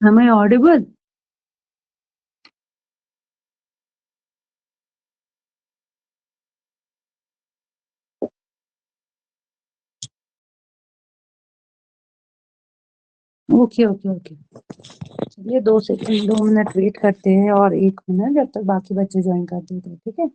Am I audible? Okay okay okay, चलिए 2 second, 2 minute wait करते हैं और 1 मिनट जब तक बाकी बच्चे ज्वाइन कर देते हैं, ठीक है।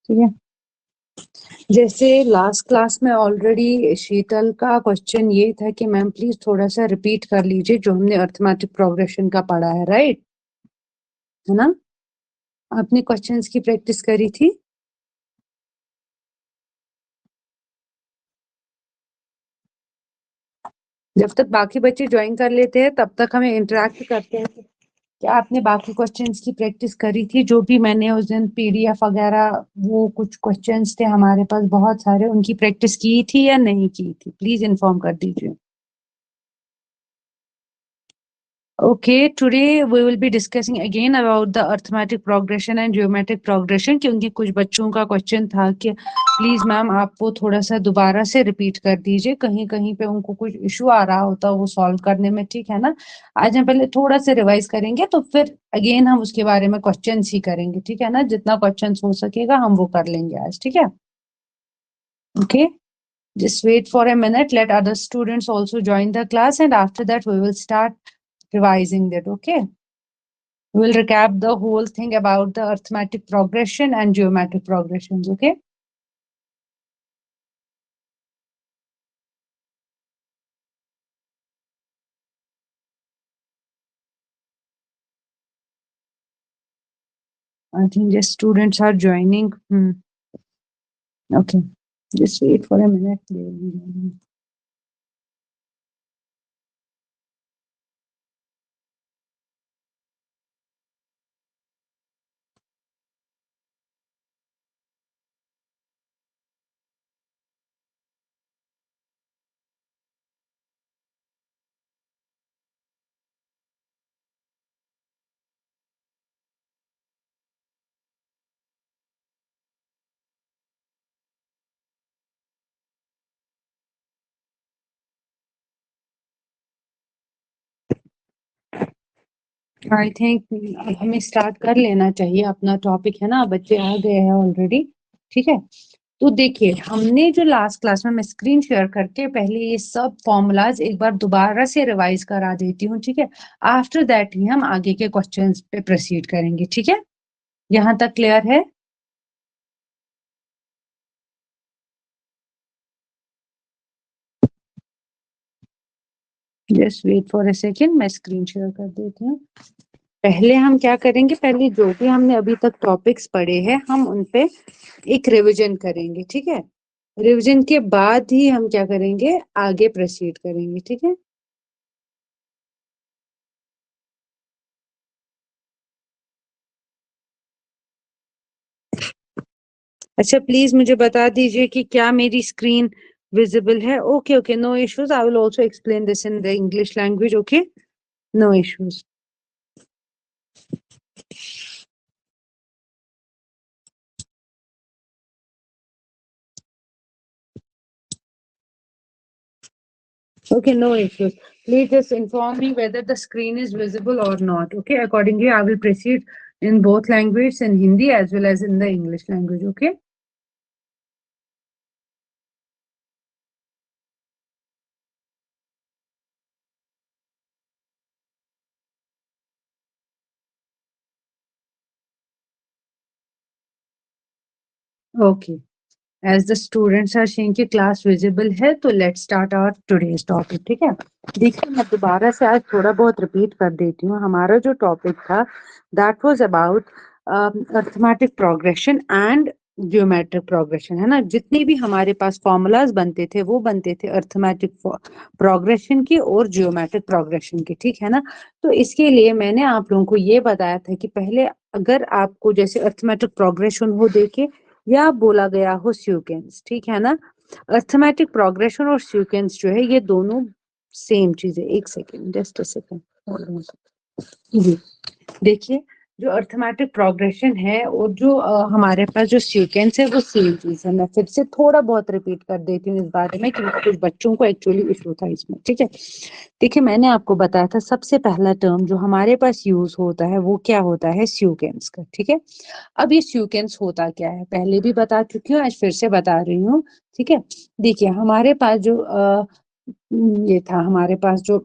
ठीक है, जैसे लास्ट क्लास में ऑलरेडी शीतल का क्वेश्चन ये था कि मैम प्लीज थोड़ा सा रिपीट कर लीजिए जो हमने अर्थमेटिक प्रोग्रेशन का पढ़ा है, राइट, है ना। आपने क्वेश्चंस की प्रैक्टिस करी थी? जब तक बाकी बच्चे ज्वाइन कर लेते हैं तब तक हमें इंटरेक्ट करते हैं। क्या आपने बाकी क्वेश्चंस की प्रैक्टिस करी थी? जो भी मैंने उस दिन पीडीएफ वगैरह, वो कुछ क्वेश्चंस थे हमारे पास बहुत सारे, उनकी प्रैक्टिस की थी या नहीं की थी? प्लीज इन्फॉर्म कर दीजिए। Okay, today we will be discussing again about the arithmetic progression and geometric progression, क्योंकि कुछ बच्चों का क्वेश्चन था कि प्लीज मैम आप वो थोड़ा सा दोबारा से रिपीट कर दीजिए, कहीं कहीं पे उनको कुछ इशू आ रहा होता वो सॉल्व करने में, ठीक है ना। आज हम पहले थोड़ा सा रिवाइज करेंगे, तो फिर अगेन हम उसके बारे में क्वेश्चन ही करेंगे, ठीक है ना। जितना क्वेश्चन हो सकेगा हम वो कर लेंगे आज, ठीक है। Okay, just wait for a minute, let other students also join the class, and after that we will start revising that. Okay, we'll recap the whole thing about the arithmetic progression and geometric progressions. Okay, I think just students are joining. Okay, just wait for a minute. They will be joining. I think हमें start कर लेना चाहिए अपना topic, है ना। बच्चे आ गए हैं ऑलरेडी, ठीक है। तो देखिए, हमने जो लास्ट क्लास में, मैं स्क्रीन शेयर करके पहले ये सब फॉर्मूलाज एक बार दोबारा से रिवाइज करा देती हूँ, ठीक है। आफ्टर दैट ही हम आगे के क्वेश्चंस पे प्रोसीड करेंगे, ठीक है। यहाँ तक क्लियर है? Just wait for a second, मैं स्क्रीन शेयर कर देती हूँ। पहले हम क्या करेंगे, पहले जो भी हमने अभी तक टॉपिक्स पढ़े हैं हम उन पे एक रिवीजन करेंगे, ठीक है। रिवीजन के बाद ही हम क्या करेंगे, आगे प्रोसीड करेंगे, ठीक है। अच्छा, प्लीज मुझे बता दीजिए कि क्या मेरी स्क्रीन विजिबल है? Okay okay, no issues, I will also explain this in the English language. Okay, no issues. Okay, no issues. Please just inform me whether the screen is visible or not. Okay, accordingly, I will proceed in both languages, in Hindi as well as in the English language. Okay. Okay. As the students are saying कि class visible है, तो let's start our today's topic. ठीक है। देखिए, मैं दोबारा से आज थोड़ा बहुत रिपीट कर देती हूँ। हमारा जो टॉपिक था that was about arithmetic progression and geometric progression, है ना। जितने भी हमारे पास फॉर्मूलाज बनते थे वो बनते थे अर्थमेटिक प्रोग्रेशन की और जियोमेट्रिक प्रोग्रेशन की, ठीक है ना। तो इसके लिए मैंने आप लोगों को ये बताया था कि पहले अगर आपको जैसे अर्थमेटिक प्रोग्रेशन हो देखे या बोला गया हो सीक्वेंस, ठीक है ना। अर्थमेटिक प्रोग्रेशन और सीक्वेंस जो है ये दोनों सेम चीज है। एक सेकेंड, जस्ट अ सेकेंड। जी, देखिए जो अर्थमेटिक प्रोग्रेशन है और जो हमारे पास जो सीक्वेंस है वो सेम चीज है। मैं फिर से थोड़ा बहुत रिपीट कर देती हूँ इस बारे में क्योंकि कुछ बच्चों को एक्चुअली इशू था इसमें। ठीक है, देखिए मैंने आपको बताया था सबसे पहला टर्म जो हमारे पास यूज होता है वो क्या होता है, सीक्वेंस का। ठीक है, अब ये सीक्वेंस होता क्या है पहले भी बता चुकी हूँ, आज फिर से बता रही हूँ। ठीक है, देखिए हमारे पास जो ये था, हमारे पास जो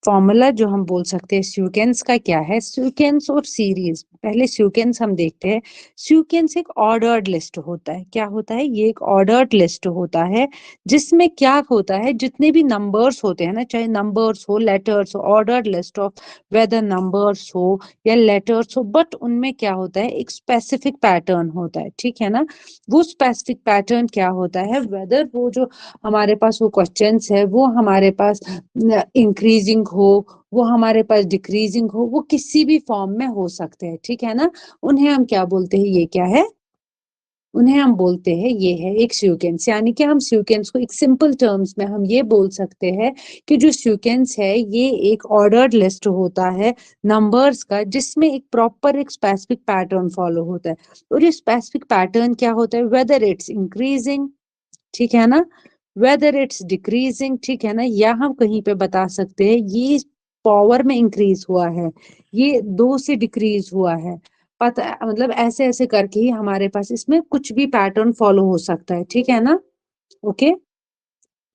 फॉर्मूला जो हम बोल सकते हैं सीक्वेंस का क्या है, सीक्वेंस और सीरीज। पहले सीक्वेंस हम देखते हैं। सीक्वेंस एक ऑर्डर्ड लिस्ट होता है। क्या होता है, ये एक ऑर्डर्ड लिस्ट होता है जिसमें क्या होता है, जितने भी नंबर्स होते हैं ना, चाहे नंबर्स हो लेटर्स हो, ordered list of whether numbers हो या लेटर्स हो, बट उनमें क्या होता है, एक स्पेसिफिक पैटर्न होता है। ठीक है ना, वो स्पेसिफिक पैटर्न क्या होता है, वेदर वो जो हमारे पास वो क्वेश्चंस है वो हमारे पास इंक्रीजिंग हो, वो हमारे पास डिक्रीजिंग हो, वो किसी भी फॉर्म में हो सकते हैं। ठीक है ना, उन्हें हम क्या बोलते हैं, ये क्या है, उन्हें हम बोलते हैं ये है एक सीक्वेंस। यानी कि हम सीक्वेंस को एक सिंपल टर्म्स में हम ये बोल सकते हैं कि जो सीक्वेंस है ये एक ऑर्डर्ड लिस्ट होता है नंबर्स का, जिसमें एक प्रॉपर एक स्पेसिफिक पैटर्न फॉलो होता है। और ये स्पेसिफिक पैटर्न क्या होता है, वेदर इट्स इंक्रीजिंग, ठीक है ना, वेदर इट्स डिक्रीजिंग, ठीक है ना, या हम कहीं पे बता सकते हैं ये पावर में इंक्रीज हुआ है, ये 2 से डिक्रीज हुआ है। पता मतलब ऐसे ऐसे करके ही हमारे पास इसमें कुछ भी पैटर्न फॉलो हो सकता है। ठीक है ना, ओके,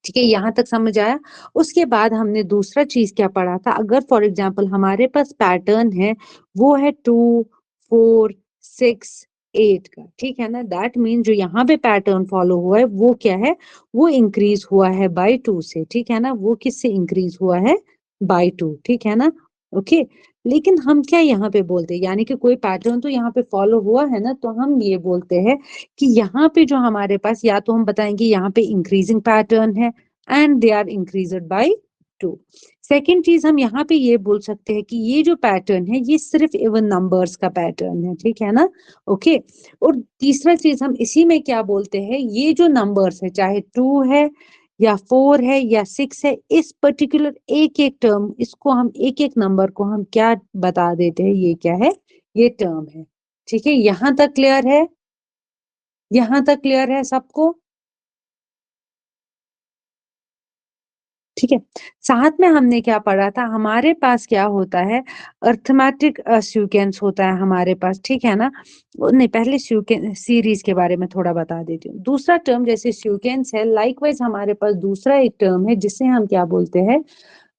ठीक है, यहाँ तक समझ आया। उसके बाद हमने दूसरा चीज क्या पढ़ा था, अगर फॉर एग्जाम्पल हमारे पास पैटर्न है वो है 2 4 6 8 का, ठीक है ना, दैट मीन जो यहाँ पे पैटर्न फॉलो हुआ है वो क्या है, वो इंक्रीज हुआ है बाय 2 से। ठीक है ना, वो किससे इंक्रीज हुआ है, बाय 2। ठीक है ना, ओके। लेकिन हम क्या यहाँ पे बोलते हैं, यानी कि कोई पैटर्न तो यहाँ पे फॉलो हुआ है ना, तो हम ये बोलते हैं कि यहाँ पे जो हमारे पास, या तो हम बताएंगे यहाँ पे इंक्रीजिंग पैटर्न है and they are increased by 2। Second चीज हम यहाँ पे ये बोल सकते हैं कि ये जो पैटर्न है ये सिर्फ इवन नंबर्स का पैटर्न है। ठीक है ना, ओके। और तीसरा चीज हम इसी में क्या बोलते हैं, ये जो नंबर्स है चाहे 2 है या 4 है या 6 है, इस पर्टिकुलर एक एक टर्म, इसको हम एक एक नंबर को हम क्या बता देते हैं, ये क्या है, ये टर्म है। ठीक है, यहाँ तक क्लियर है, यहाँ तक क्लियर है सबको। ठीक है, साथ में हमने क्या पढ़ा था, हमारे पास क्या होता है, अर्थमेटिक सीक्वेंस होता है हमारे पास। ठीक है ना, नहीं पहले सीक्वेंस सीरीज के बारे में थोड़ा बता देती हूँ। दूसरा टर्म जैसे सीक्वेंस है, लाइकवाइज हमारे पास दूसरा एक टर्म है जिसे हम क्या बोलते हैं,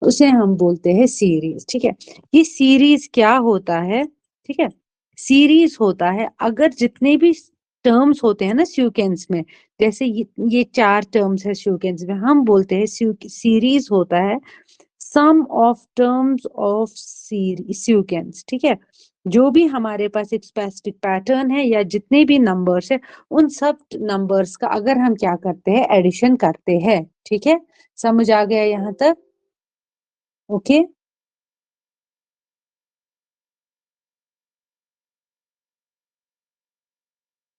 उसे हम बोलते हैं सीरीज। ठीक है, ये सीरीज क्या होता है, ठीक है, सीरीज होता है अगर जितने भी टर्म्स होते हैं ना सीक्वेंस में, जैसे ये 4 टर्म्स है सीक्वेंस में, हम बोलते हैं सीरीज होता है sum of terms of sequence. ठीक है, जो भी हमारे पास एक स्पेसिफिक पैटर्न है या जितने भी नंबर्स है, उन सब नंबर्स का अगर हम क्या करते हैं, एडिशन करते हैं। ठीक है, समझ आ गया यहाँ तक, ओके।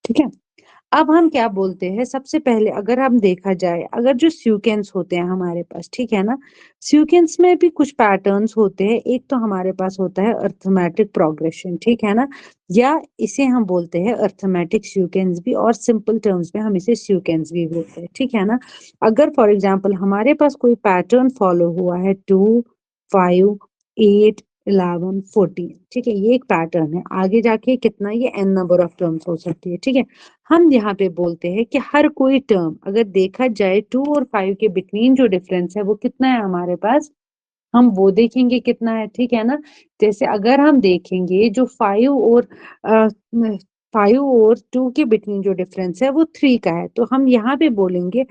ठीक है, अब हम क्या बोलते हैं, सबसे पहले अगर हम देखा जाए, अगर जो सीक्वेंस होते हैं हमारे पास, ठीक है ना, सीक्वेंस में भी कुछ पैटर्न्स होते हैं। एक तो हमारे पास होता है अर्थमेटिक प्रोग्रेशन, ठीक है ना, या इसे हम बोलते हैं अर्थमेटिक सीक्वेंस भी, और सिंपल टर्म्स में हम इसे सीक्वेंस भी बोलते हैं। ठीक है ना, अगर फॉर एग्जांपल हमारे पास कोई पैटर्न फॉलो हुआ है 2 5 8 11 14, ठीक है, ये एक पैटर्न है। आगे जाके कितना, ये एन नंबर ऑफ टर्म्स हो सकती है। ठीक है, हम यहाँ पे बोलते हैं कि हर कोई टर्म अगर देखा जाए 2 और 5 के बिटवीन जो डिफरेंस है वो कितना है हमारे पास, हम वो देखेंगे कितना है। ठीक है ना, जैसे अगर हम देखेंगे जो 5 और 2 के बिटवीन जो डिफरेंस है वो 3 का है, तो हम यहाँ पे बोलेंगे,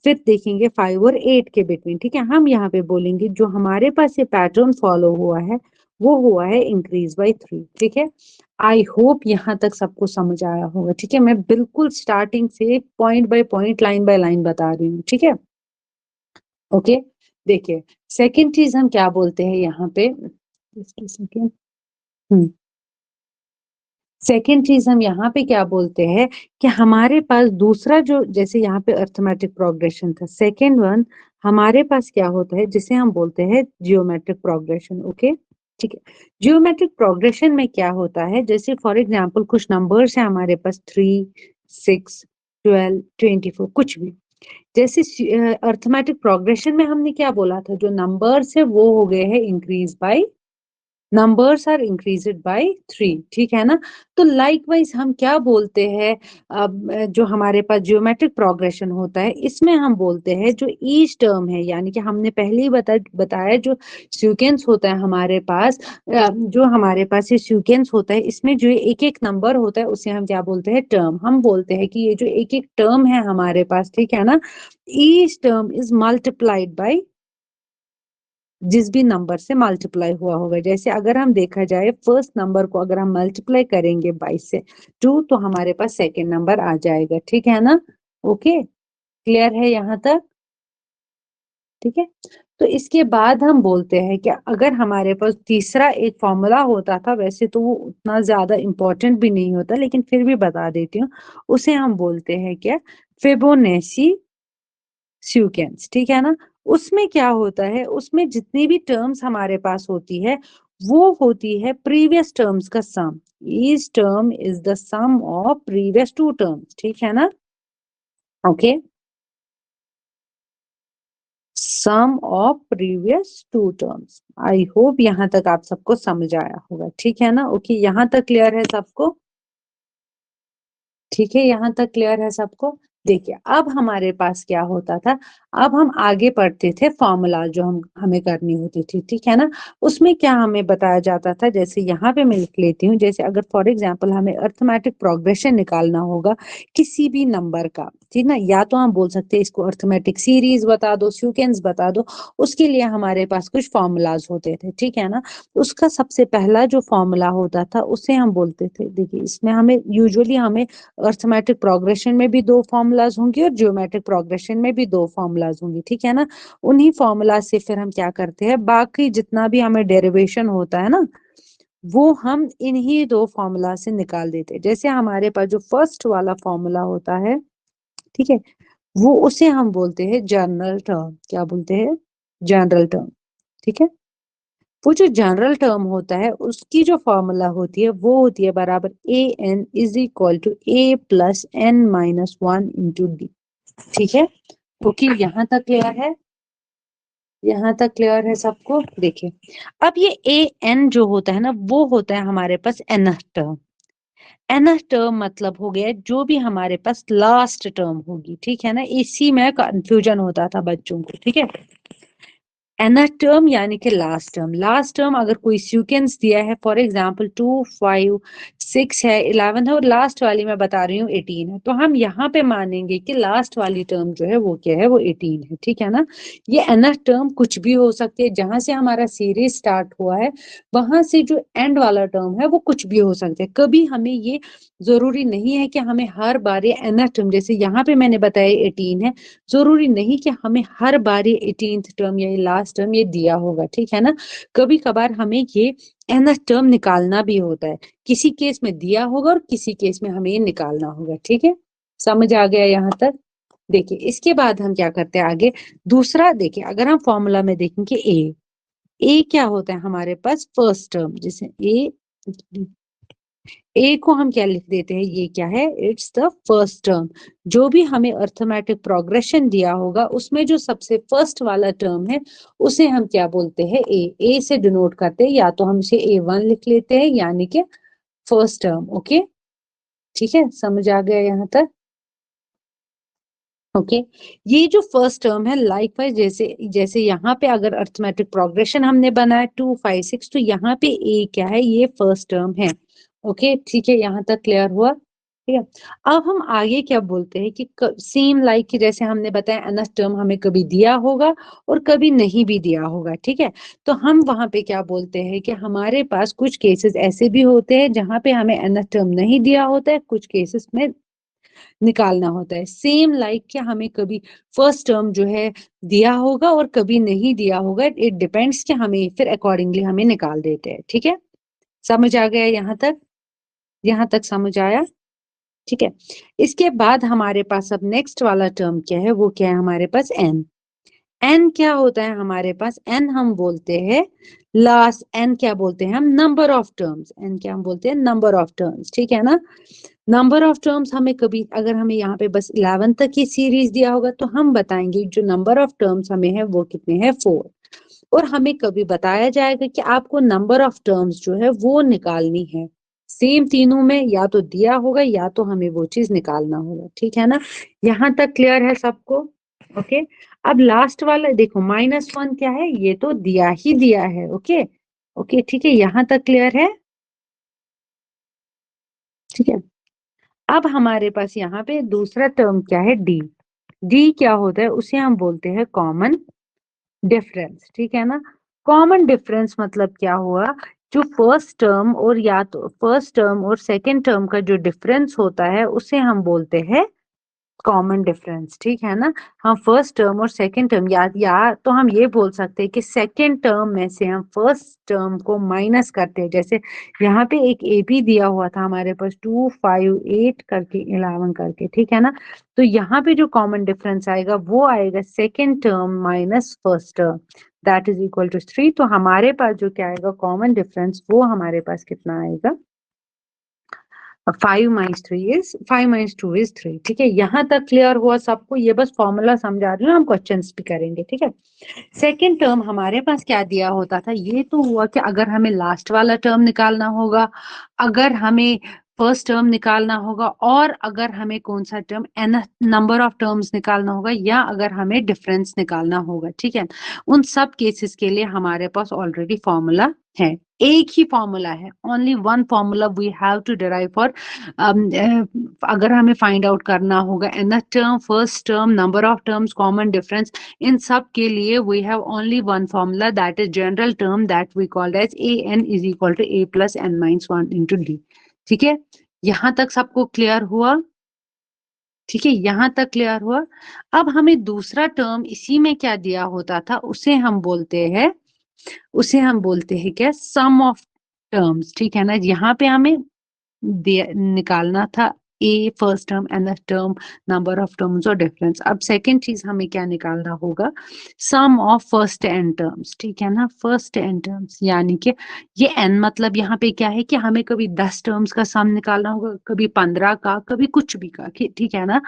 फिर देखेंगे 5 और 8 के बिटवीन। ठीक है, हम यहाँ पे बोलेंगे जो हमारे पास ये पैटर्न फॉलो हुआ है वो हुआ है इंक्रीज बाय 3। ठीक है, आई होप यहाँ तक सबको समझ आया होगा। ठीक है, मैं बिल्कुल स्टार्टिंग से point by point line by line बता रही हूँ। ठीक है, ओके। देखिए, सेकंड चीज हम क्या बोलते हैं यहाँ पे, just a second। Hmm, second चीज हम यहाँ पे क्या बोलते हैं कि हमारे पास दूसरा जो, जैसे यहाँ पे अर्थमेटिक प्रोग्रेशन था, सेकेंड वन हमारे पास क्या होता है जिसे हम बोलते हैं जियोमेट्रिक प्रोग्रेशन। ओके, ठीक है। जियोमेट्रिक प्रोग्रेशन में क्या होता है, जैसे फॉर एग्जांपल कुछ नंबर्स है हमारे पास 3, 6, 12, 24, कुछ भी। जैसे अर्थमेटिक प्रोग्रेशन में हमने क्या बोला था, जो नंबर्स है वो हो गए हैं increase by, numbers are increased by 3, ठीक है ना। तो लाइकवाइज हम क्या बोलते हैं, अब जो हमारे पास जियोमेट्रिक प्रोग्रेशन होता है इसमें हम बोलते हैं जो ईच टर्म है, यानी कि हमने पहले ही बताया जो सीक्वेंस होता है हमारे पास, जो हमारे पास ये सीक्वेंस होता है इसमें जो एक एक नंबर होता है उसे हम क्या बोलते हैं, टर्म। हम बोलते हैं कि ये जो एक एक टर्म है हमारे पास, ठीक है ना, each term is multiplied by जिस भी नंबर से मल्टीप्लाई हुआ होगा। जैसे अगर हम देखा जाए फर्स्ट नंबर को अगर हम मल्टीप्लाई करेंगे 22 से 2, तो हमारे पास सेकेंड नंबर आ जाएगा, ठीक है ना। ओके, क्लियर है यहाँ तक, ठीक है। तो इसके बाद हम बोलते हैं कि अगर हमारे पास तीसरा एक फॉर्मूला होता था, वैसे तो वो उतना ज्यादा इंपॉर्टेंट भी नहीं होता लेकिन फिर भी बता देती हूँ, उसे हम बोलते हैं क्या, फिबोनेची सीक्वेंस, ठीक है ना। उसमें क्या होता है, उसमें जितनी भी टर्म्स हमारे पास होती है वो होती है प्रीवियस टर्म्स का sum. Each term is the sum of previous two terms, ठीक है ना। Okay, sum of previous two terms. I hope यहाँ तक आप सबको समझ आया होगा, ठीक है ना। ओके, यहाँ तक क्लियर है सबको, ठीक है, यहाँ तक क्लियर है सबको। देखिए अब हमारे पास क्या होता था, अब हम आगे पढ़ते थे फॉर्मूला जो हम हमें करनी होती थी, ठीक है ना। उसमें क्या हमें बताया जाता था, जैसे यहाँ पे मैं लिख लेती हूँ, जैसे अगर फॉर एग्जांपल हमें अर्थमेटिक प्रोग्रेशन निकालना होगा किसी भी नंबर का, ठीक ना, या तो हम बोल सकते हैं इसको अर्थमेटिक सीरीज बता दो, सीक्वेंस बता दो, उसके लिए हमारे पास कुछ फॉर्मूलाज होते थे, ठीक है ना। उसका सबसे पहला जो फॉर्मूला होता था उसे हम बोलते थे, देखिए इसमें हमें यूजुअली हमें अर्थमेटिक प्रोग्रेशन में भी दो फॉर्मूलाज होंगे और जियोमेट्रिक प्रोग्रेशन में भी दो फॉर्मूलाज होंगी, ठीक है ना। उन्हीं फॉर्मूला से फिर हम क्या करते हैं, बाकी जितना भी हमें डेरिवेशन होता है ना वो हम इन्हीं दो फॉर्मूला से निकाल देते हैं। जैसे हमारे पास जो फर्स्ट वाला फॉर्मूला होता है, ठीक है, वो उसे हम बोलते हैं जनरल टर्म। क्या बोलते हैं, जनरल टर्म, ठीक है। वो जो जनरल टर्म होता है उसकी जो फॉर्मूला होती है वो होती है बराबर A N is equal to A plus N minus one into D, ठीक है। ओके, यहाँ तक क्लियर है, यहाँ तक क्लियर है सबको। देखिए अब ये ए एन जो होता है ना वो होता है हमारे पास nth टर्म। nth टर्म मतलब हो गया जो भी हमारे पास लास्ट टर्म होगी, ठीक है ना। इसी में कंफ्यूजन होता था बच्चों को, ठीक है। nth टर्म यानी कि लास्ट टर्म, लास्ट टर्म अगर कोई सीक्वेंस दिया है फॉर एग्जांपल 2, 5, 6 है, 11 है और लास्ट वाली मैं बता रही हूँ 18 है, तो हम यहाँ पे मानेंगे कि लास्ट वाली टर्म जो है वो क्या है, वो 18 है, ठीक है ना। ये nth टर्म कुछ भी हो सकती है, जहां से हमारा सीरीज स्टार्ट हुआ है वहां से जो एंड वाला टर्म है वो कुछ भी हो सकता है। कभी हमें ये जरूरी नहीं है कि हमें हर बार ये nth टर्म, जैसे यहाँ पे मैंने बताया 18 है, जरूरी नहीं कि हमें हर बार ये 18th टर्म या लास्ट टर्म ये दिया होगा, ठीक है ना। कभी कभार हमें ये nth टर्म निकालना भी होता है, किसी केस में दिया होगा और किसी केस में हमें ये निकालना होगा, ठीक है। समझ आ गया यहाँ तक। देखिए इसके बाद हम क्या करते हैं आगे, दूसरा देखिए अगर हम फॉर्मूला में देखेंगे ए क्या होता है हमारे पास फर्स्ट टर्म, जैसे ए को हम क्या लिख देते हैं, ये क्या है, इट्स द फर्स्ट टर्म। जो भी हमें अर्थमेटिक प्रोग्रेशन दिया होगा उसमें जो सबसे फर्स्ट वाला टर्म है उसे हम क्या बोलते हैं, ए से डिनोट करते हैं, या तो हम इसे A1 लिख लेते हैं यानी कि फर्स्ट टर्म। ओके, ठीक है, समझ आ गया यहाँ तक। ओके, ये जो फर्स्ट टर्म है लाइकवाइज जैसे जैसे यहाँ पे अगर अर्थमेटिक प्रोग्रेशन हमने बनाया 2, 5, 6, तो यहाँ पे ए क्या है, ये फर्स्ट टर्म है। ओके, ठीक है, यहाँ तक क्लियर हुआ, ठीक है। अब हम आगे क्या बोलते हैं कि सेम लाइक कि जैसे हमने बताया nth टर्म हमें कभी दिया होगा और कभी नहीं भी दिया होगा, ठीक है। तो हम वहां पे क्या बोलते हैं कि हमारे पास कुछ केसेस ऐसे भी होते हैं जहां पे हमें nth टर्म नहीं दिया होता है, कुछ केसेस में निकालना होता है। सेम लाइक कि हमें कभी फर्स्ट टर्म जो है दिया होगा और कभी नहीं दिया होगा, इट डिपेंड्स कि हमें फिर अकॉर्डिंगली हमें निकाल देते हैं, ठीक है। समझ आ गया यहाँ तक, यहाँ तक समझ आया, ठीक है। इसके बाद हमारे पास अब नेक्स्ट वाला टर्म क्या है, वो क्या है हमारे पास एन। एन क्या होता है हमारे पास, एन हम बोलते हैं लास्ट, एन क्या बोलते हैं हम, नंबर ऑफ टर्म्स, एन क्या हम बोलते हैं, नंबर ऑफ टर्म्स, ठीक है ना। नंबर ऑफ टर्म्स हमें कभी, अगर हमें यहाँ पे बस 11 तक की सीरीज दिया होगा तो हम बताएंगे जो नंबर ऑफ टर्म्स हमें है वो कितने हैं, 4। और हमें कभी बताया जाएगा कि आपको नंबर ऑफ टर्म्स जो है वो निकालनी है, सेम तीनों में या तो दिया होगा या तो हमें वो चीज निकालना होगा, ठीक है ना। यहाँ तक क्लियर है सबको, ओके। अब लास्ट वाला देखो, -1 क्या है, ये तो दिया ही दिया है, ओके ओके, ठीक है, यहाँ तक क्लियर है, ठीक है। अब हमारे पास यहाँ पे दूसरा टर्म क्या है, डी। डी क्या होता है, उसे हम बोलते हैं कॉमन डिफरेंस, ठीक है ना। कॉमन डिफरेंस मतलब क्या हुआ, जो फर्स्ट टर्म और या तो फर्स्ट टर्म और सेकंड टर्म का जो डिफरेंस होता है उसे हम बोलते हैं कॉमन डिफरेंस, ठीक है ना। हम फर्स्ट टर्म और सेकंड टर्म, या तो हम ये बोल सकते हैं कि सेकंड टर्म में से हम फर्स्ट टर्म को माइनस करते हैं, जैसे यहाँ पे एक ए बी दिया हुआ था हमारे पास, 2 5 8 करके 11 करके, ठीक है ना। तो यहाँ पे जो कॉमन डिफरेंस आएगा वो आएगा second term minus first term, that is equal to 3। तो हमारे पास जो क्या आएगा कॉमन डिफरेंस, वो हमारे पास कितना आएगा, 5 - 2 is 3, ठीक है। यहाँ तक क्लियर हुआ सबको, ये बस फॉर्मूला समझा रही हूँ, हम क्वेश्चंस भी करेंगे, ठीक है। सेकंड टर्म हमारे पास क्या दिया होता था, ये तो हुआ कि अगर हमें लास्ट वाला टर्म निकालना होगा, अगर हमें फर्स्ट टर्म निकालना होगा, और अगर हमें कौन सा term, n number of terms निकालना होगा, या अगर हमें डिफरेंस निकालना होगा, ठीक है। उन सब केसेस के लिए हमारे पास ऑलरेडी फॉर्मूला है, एक ही फॉर्मूला है, only one formula we have to derive for, अगर हमें फाइंड आउट करना होगा N term, first term, number of terms, common difference, इन सब के लिए we have only one formula, that is general term, that we called as A N is equal to A plus N minus 1 into D, ठीक है। यहां तक सबको clear हुआ, ठीक है, यहां तक क्लियर हुआ। अब हमें दूसरा टर्म इसी में क्या दिया होता था, उसे हम बोलते हैं क्या, सम ऑफ टर्म्स, ठीक है ना। यहाँ पे हमें निकालना था A first term and the term, number of terms और डिफरेंस। अब सेकंड चीज हमें क्या निकालना होगा, sum of first N terms, ठीक है ना, फर्स्ट एन टर्म्स, यानी कि ये एन मतलब यहाँ पे क्या है कि हमें कभी 10 टर्म्स का सम निकालना होगा, कभी 15 का, कभी कुछ भी का, ठीक है ना।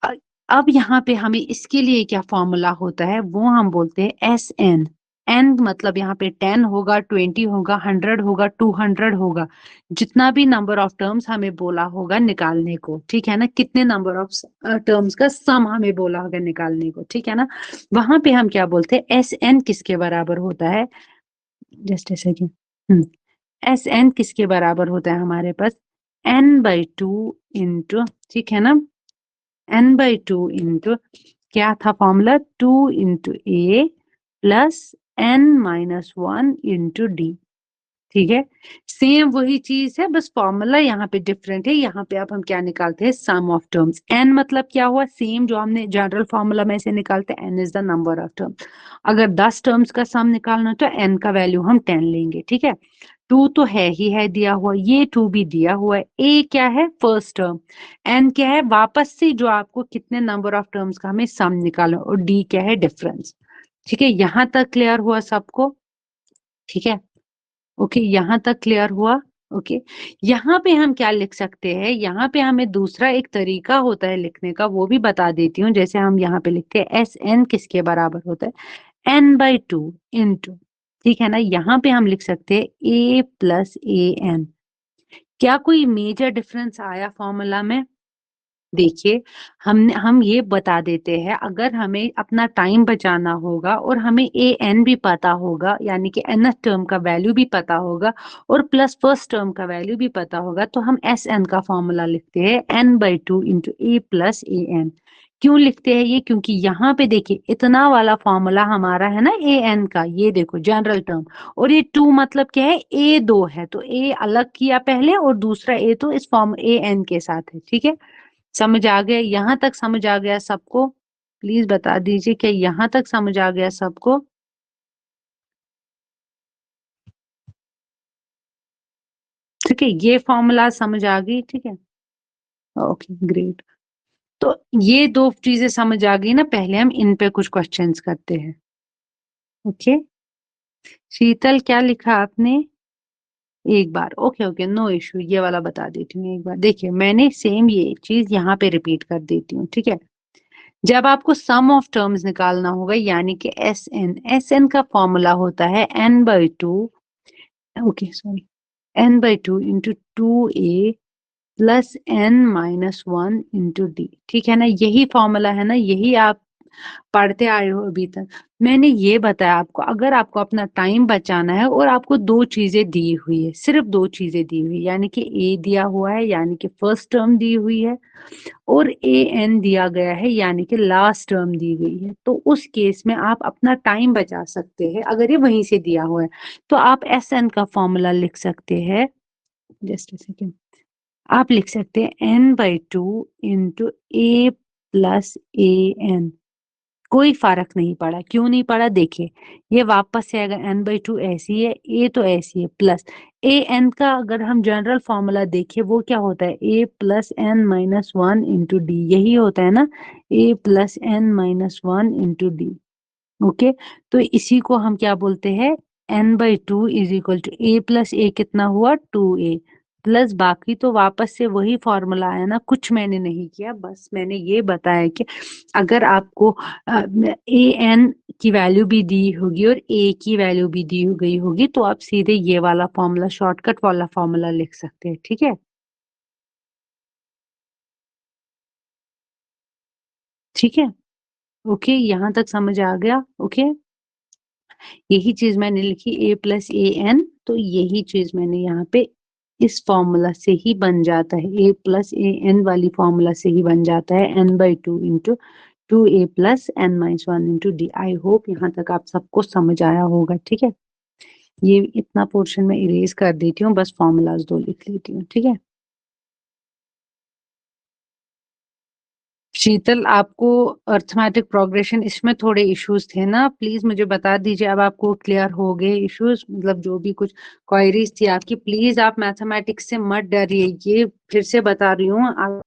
अ- अब यहाँ पे हमें इसके लिए क्या फॉर्मूला होता है, वो हम बोलते हैं एस एन। एन मतलब यहाँ पे 10 होगा, 20 होगा, 100 होगा, 200 होगा, जितना भी नंबर ऑफ टर्म्स हमें बोला होगा निकालने को, ठीक है ना, कितने नंबर ऑफ टर्म्स का सम हमें बोला होगा निकालने को, ठीक है ना। वहां पे हम क्या बोलते हैं, एस एन किसके बराबर होता है, just a second, S n किसके बराबर होता है हमारे पास, n/2 इंटू, ठीक है ना, n/2 इंटू क्या था फॉर्मूला, 2 इंटू ए प्लस n-1 इंटू डी, ठीक है। सेम वही चीज है, बस फॉर्मूला यहाँ पे डिफरेंट है। यहाँ पे अब हम क्या निकालते हैं, सम ऑफ टर्म्स। एन मतलब क्या हुआ, सेम जो हमने जनरल फॉर्मूला में से निकालते हैं, n is the number of terms. अगर 10 टर्म्स का सम निकालना तो एन का वैल्यू हम 10 लेंगे, ठीक है। 2 तो है ही है दिया हुआ, ये 2 भी दिया हुआ है, ए क्या है फर्स्ट टर्म, एन क्या है वापस से जो आपको कितने नंबर ऑफ टर्म्स का हमें सम निकालना, और डी क्या है डिफरेंस, ठीक है। यहाँ तक क्लियर हुआ सबको, ठीक है, ओके, यहाँ तक क्लियर हुआ, ओके। यहाँ पे हम क्या लिख सकते हैं, यहाँ पे हमें दूसरा एक तरीका होता है लिखने का, वो भी बता देती हूँ। जैसे हम यहाँ पे लिखते हैं एस एन किसके बराबर होता है, n/2 इंटू, ठीक है ना, यहाँ पे हम लिख सकते हैं ए प्लस ए एन। क्या कोई मेजर डिफरेंस आया फॉर्मूला में, देखिए, हम ये बता देते हैं, अगर हमें अपना टाइम बचाना होगा और हमें ए एन भी पता होगा, यानी कि एन टर्म का वैल्यू भी पता होगा और प्लस फर्स्ट टर्म का वैल्यू भी पता होगा, तो हम एस एन का फॉर्मूला लिखते हैं n/2 into A plus A N. क्यों लिखते हैं ये, क्योंकि यहाँ पे देखिए इतना वाला फॉर्मूला हमारा है ना ए एन का, ये देखो जनरल टर्म, और ये 2 मतलब क्या है, ए 2 है, तो ए अलग किया पहले और दूसरा ए तो इस फॉर्म ए एन के साथ है, ठीक है। समझ आ गया, यहाँ तक समझ आ गया सबको, प्लीज बता दीजिए क्या यहाँ तक समझ आ गया सबको, ठीक है, ये फॉर्मूला समझ आ गई, ठीक है, ओके ग्रेट। तो ये दो चीजें समझ आ गई ना, पहले हम इन पे कुछ क्वेश्चंस करते हैं। ओके शीतल, क्या लिखा आपने? एक बार, ओके ओके, नो इशू, ये वाला बता देती हूँ एक बार। देखिए मैंने सेम ये चीज यहाँ पे रिपीट कर देती हूँ, ठीक है। जब आपको सम ऑफ टर्म्स निकालना होगा, यानी कि एस एन का फॉर्मूला होता है n/2, okay sorry, n/2 into 2a plus n-1 into D, ठीक है ना। यही फॉर्मूला है ना, यही आप पढ़ते आए हो अभी तक। मैंने ये बताया आपको, अगर आपको अपना टाइम बचाना है और आपको दो चीजें दी हुई है, सिर्फ दो चीजें दी हुई है, यानी कि ए दिया हुआ है, यानी कि फर्स्ट टर्म दी हुई है, और ए एन दिया गया है, यानी कि लास्ट टर्म दी गई है, तो उस केस में आप अपना टाइम बचा सकते हैं। अगर ये वहीं से दिया हुआ है तो आप एस एन का फॉर्मूला लिख सकते हैं, जस्ट सेकेंड, आप लिख सकते हैं n/2 into A plus A N. कोई फर्क नहीं पड़ा, क्यों नहीं पड़ा? देखिए ये वापस से आएगा, n/2 ऐसी है, ए तो ऐसी है, प्लस ए एन का अगर हम जनरल फॉर्मूला देखें वो क्या होता है, A plus n-1 into D, यही होता है ना, A plus n-1 into D. Okay, तो इसी को हम क्या बोलते हैं, n/2 is equal to A plus A, कितना हुआ 2a, प्लस बाकी तो वापस से वही फॉर्मूला आया ना, कुछ मैंने नहीं किया, बस मैंने ये बताया कि अगर आपको ए एन की वैल्यू भी दी होगी और ए की वैल्यू भी दी गई होगी, तो आप सीधे ये वाला फॉर्मूला, शॉर्टकट वाला फॉर्मूला लिख सकते हैं, ठीक है। ठीक है, ओके, यहाँ तक समझ आ गया? ओके, यही चीज मैंने लिखी ए प्लस ए एन, तो यही चीज मैंने यहाँ पे इस फॉर्मूला से ही बन जाता है, ए प्लस ए एन वाली फॉर्मूला से ही बन जाता है n/2 into 2a plus n-1 into D. आई होप यहाँ तक आप सबको समझ आया होगा, ठीक है। ये इतना पोर्शन में इरेज कर देती हूँ, बस फॉर्मूलाज दो लिख लेती हूँ, ठीक है। शीतल, आपको अर्थमेटिक प्रोग्रेशन इसमें थोड़े इश्यूज थे ना, प्लीज मुझे बता दीजिए, अब आपको क्लियर हो गए इश्यूज, मतलब जो भी कुछ क्वायरीज थी आपकी, प्लीज आप मैथमेटिक्स से मत डरिए, ये फिर से बता रही हूँ आप।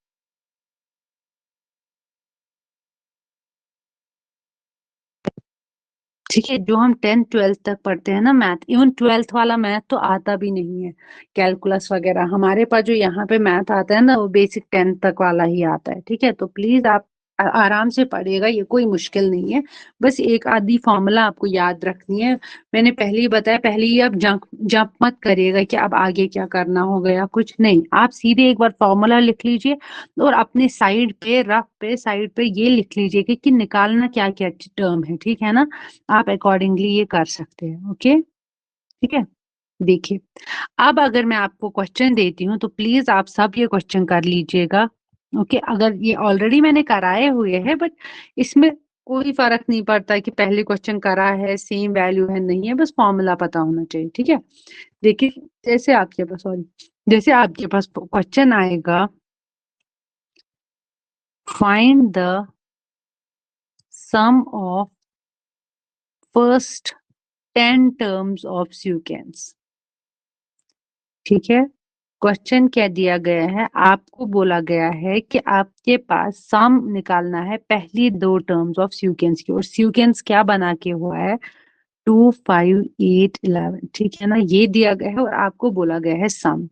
ठीक है, जो हम 10th 12th तक पढ़ते हैं ना मैथ, इवन 12th वाला मैथ तो आता भी नहीं है, कैलकुलस वगैरह हमारे पास जो यहाँ पे मैथ आता है ना, वो बेसिक 10th तक वाला ही आता है, ठीक है। तो प्लीज आप आराम से पढ़िएगा, ये कोई मुश्किल नहीं है, बस एक आधी फॉर्मूला आपको याद रखनी है। मैंने पहले ही बताया, पहले ही आप जंप मत करिएगा कि अब आगे क्या करना होगा या कुछ नहीं, आप सीधे एक बार फॉर्मूला लिख लीजिए और अपने साइड पे, रफ पे साइड पे ये लिख लीजिए कि निकालना क्या क्या टर्म है, ठीक है ना। आप अकॉर्डिंगली ये कर सकते हैं, ओके, ठीक है। देखिए, अब अगर मैं आपको क्वेश्चन देती हूँ तो प्लीज आप सब ये क्वेश्चन कर लीजिएगा, ओके। अगर ये ऑलरेडी मैंने कराए हुए हैं, बट इसमें कोई फर्क नहीं पड़ता कि पहले क्वेश्चन करा है, सेम वैल्यू है, नहीं है, बस फॉर्मूला पता होना चाहिए, ठीक है। देखिए, जैसे आपके पास, सॉरी, जैसे आपके पास क्वेश्चन आएगा, find the sum of first 10 terms of sequence, ठीक है। क्वेश्चन क्या दिया गया है, आपको बोला गया है कि आपके पास सम निकालना है पहली दो टर्म्स ऑफ सिक्वेंस की, और सिक्वेंस क्या बना के हुआ है, 2 5 8 11, ठीक है ना, ये दिया गया है और आपको बोला गया है सम।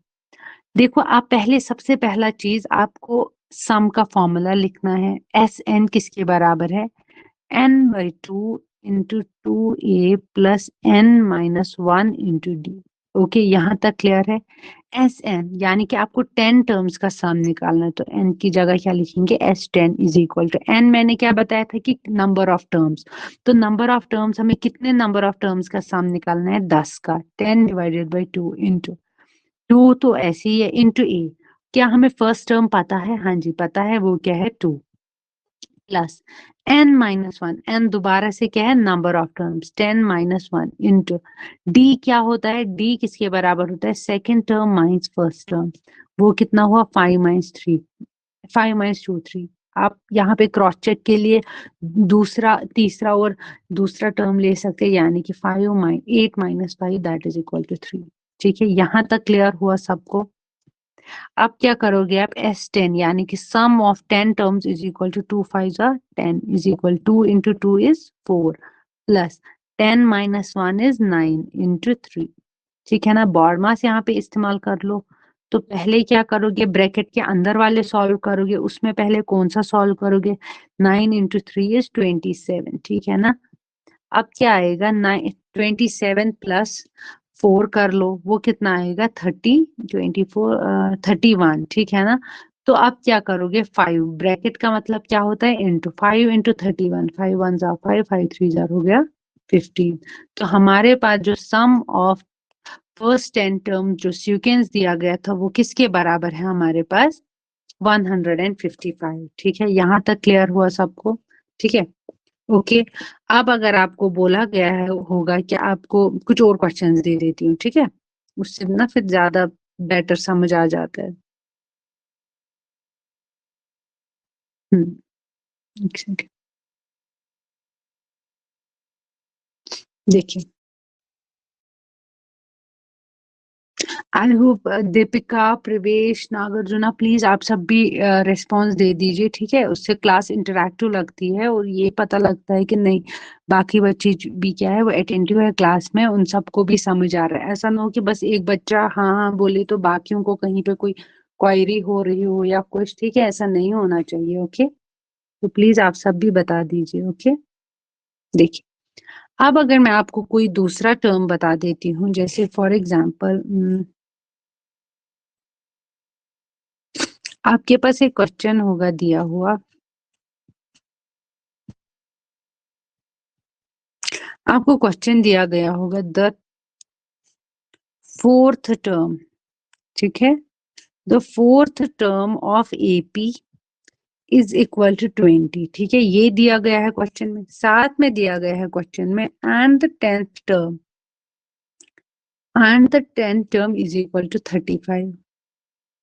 देखो, आप पहले, सबसे पहला चीज आपको सम का फॉर्मूला लिखना है, एस एन किसके बराबर है, n/2 into 2a plus n-1 into D. Okay, यहाँ तक क्लियर है। एस एन यानी कि आपको 10 टर्म्स का सम निकालना है, तो n की जगह क्या लिखेंगे, S10 is equal to n, मैंने क्या बताया था कि नंबर ऑफ टर्म्स, तो नंबर ऑफ टर्म्स, हमें कितने नंबर ऑफ टर्म्स का सम निकालना है, 10 का, 10 डिवाइडेड बाई 2 इंटू 2 तो ऐसे ही है, इंटू ए, क्या हमें फर्स्ट टर्म पता है, हाँ जी पता है, वो क्या है 2, प्लस n-1, n दोबारा से क्या है, number of terms, 10-1 into D, क्या होता है, डी किसके बराबर होता है, second term minus first term, वो कितना हुआ 5-3, 5-2 3। आप यहाँ पे क्रॉस चेक के लिए दूसरा, तीसरा और दूसरा टर्म ले सकते हैं, यानी कि 8 - 5 दैट इज इक्वल टू 3, ठीक है। यहाँ तक क्लियर हुआ सबको? अब क्या करोगे आप, S10 यानी कि sum of 10 terms is equal to 2 5 10 is equal 2 into 2 is 4 plus 10 minus 1 is 9 into 3। ठीक है ना, बॉडमास यहाँ पे इस्तेमाल कर लो। तो पहले क्या करोगे, ब्रैकेट के अंदर वाले सॉल्व करोगे, उसमें पहले कौन सा सॉल्व करोगे, 9 इंटू 3 इज 27। ठीक है ना, अब क्या आएगा, 27 प्लस 4 कर लो, वो कितना आएगा, 31। ठीक है ना, तो अब क्या करोगे, 5 ब्रैकेट का मतलब क्या होता है, इंटू 5 इंटू 31, 5 1 जा 5 5 3 जा हो गया 15। तो हमारे पास जो सम ऑफ फर्स्ट 10 टर्म जो सीक्वेंस दिया गया था वो किसके बराबर है हमारे पास, 155। ठीक है, यहाँ तक क्लियर हुआ सबको। ठीक है, ओके। अब अगर आपको बोला गया है होगा कि आपको कुछ और क्वेश्चंस दे देती हूँ, ठीक है, उससे ना फिर ज्यादा बेटर समझ आ जाता है। एक सेकंड, देखिए, आई होप दीपिका, प्रवेश, नागार्जुना, प्लीज आप सब भी रिस्पॉन्स दे दीजिए। ठीक है, उससे क्लास इंटरैक्टिव लगती है और ये पता लगता है कि नहीं बाकी बच्चे भी क्या है वो अटेंटिव है क्लास में, उन सबको भी समझ आ रहा है। ऐसा ना हो कि बस एक बच्चा हाँ हाँ बोले तो बाकियों को कहीं पे कोई क्वायरी हो रही हो या कुछ। ठीक है, ऐसा नहीं होना चाहिए। ओके, तो प्लीज आप सब भी बता दीजिए। ओके, देखिए, अब अगर मैं आपको कोई दूसरा टर्म बता देती हूँ, जैसे फॉर एग्जाम्पल आपके पास एक क्वेश्चन होगा दिया हुआ, आपको क्वेश्चन दिया गया होगा द फोर्थ टर्म। ठीक है, the fourth term of AP is equal to 20। ठीक है, ये दिया गया है क्वेश्चन में, साथ में दिया गया है क्वेश्चन में and the tenth term is equal to 35।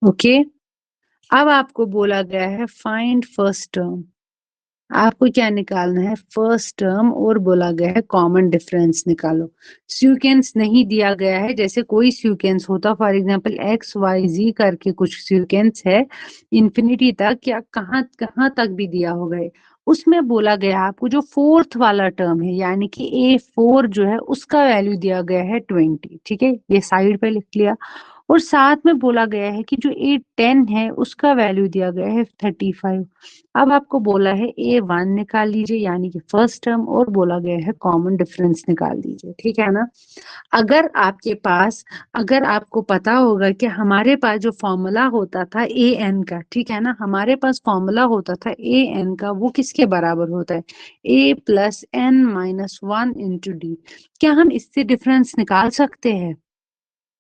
Okay, अब आपको बोला गया है फाइंड फर्स्ट टर्म, आपको क्या निकालना है, फर्स्ट टर्म, और बोला गया है कॉमन डिफरेंस निकालो। सीक्वेंस नहीं दिया गया है, जैसे कोई सीक्वेंस होता, फॉर एग्जांपल एक्स वाई जी करके कुछ सीक्वेंस है इंफिनिटी तक या कहाँ कहाँ तक भी दिया होगा, उसमें बोला गया आपको जो फोर्थ वाला टर्म है यानी कि A4 जो है उसका वैल्यू दिया गया है 20। ठीक है, ये साइड पे लिख लिया, और साथ में बोला गया है कि जो A10 है उसका वैल्यू दिया गया है 35। अब आपको बोला है A1 निकाल लीजिए यानी कि फर्स्ट टर्म, और बोला गया है कॉमन डिफरेंस निकाल दीजिए। ठीक है ना, अगर आपके पास, अगर आपको पता होगा कि हमारे पास जो फॉर्मूला होता था AN का, ठीक है ना, हमारे पास फॉर्मूला होता था AN का, वो किसके बराबर होता है, A plus N minus 1 into D. क्या हम इससे डिफरेंस निकाल सकते हैं,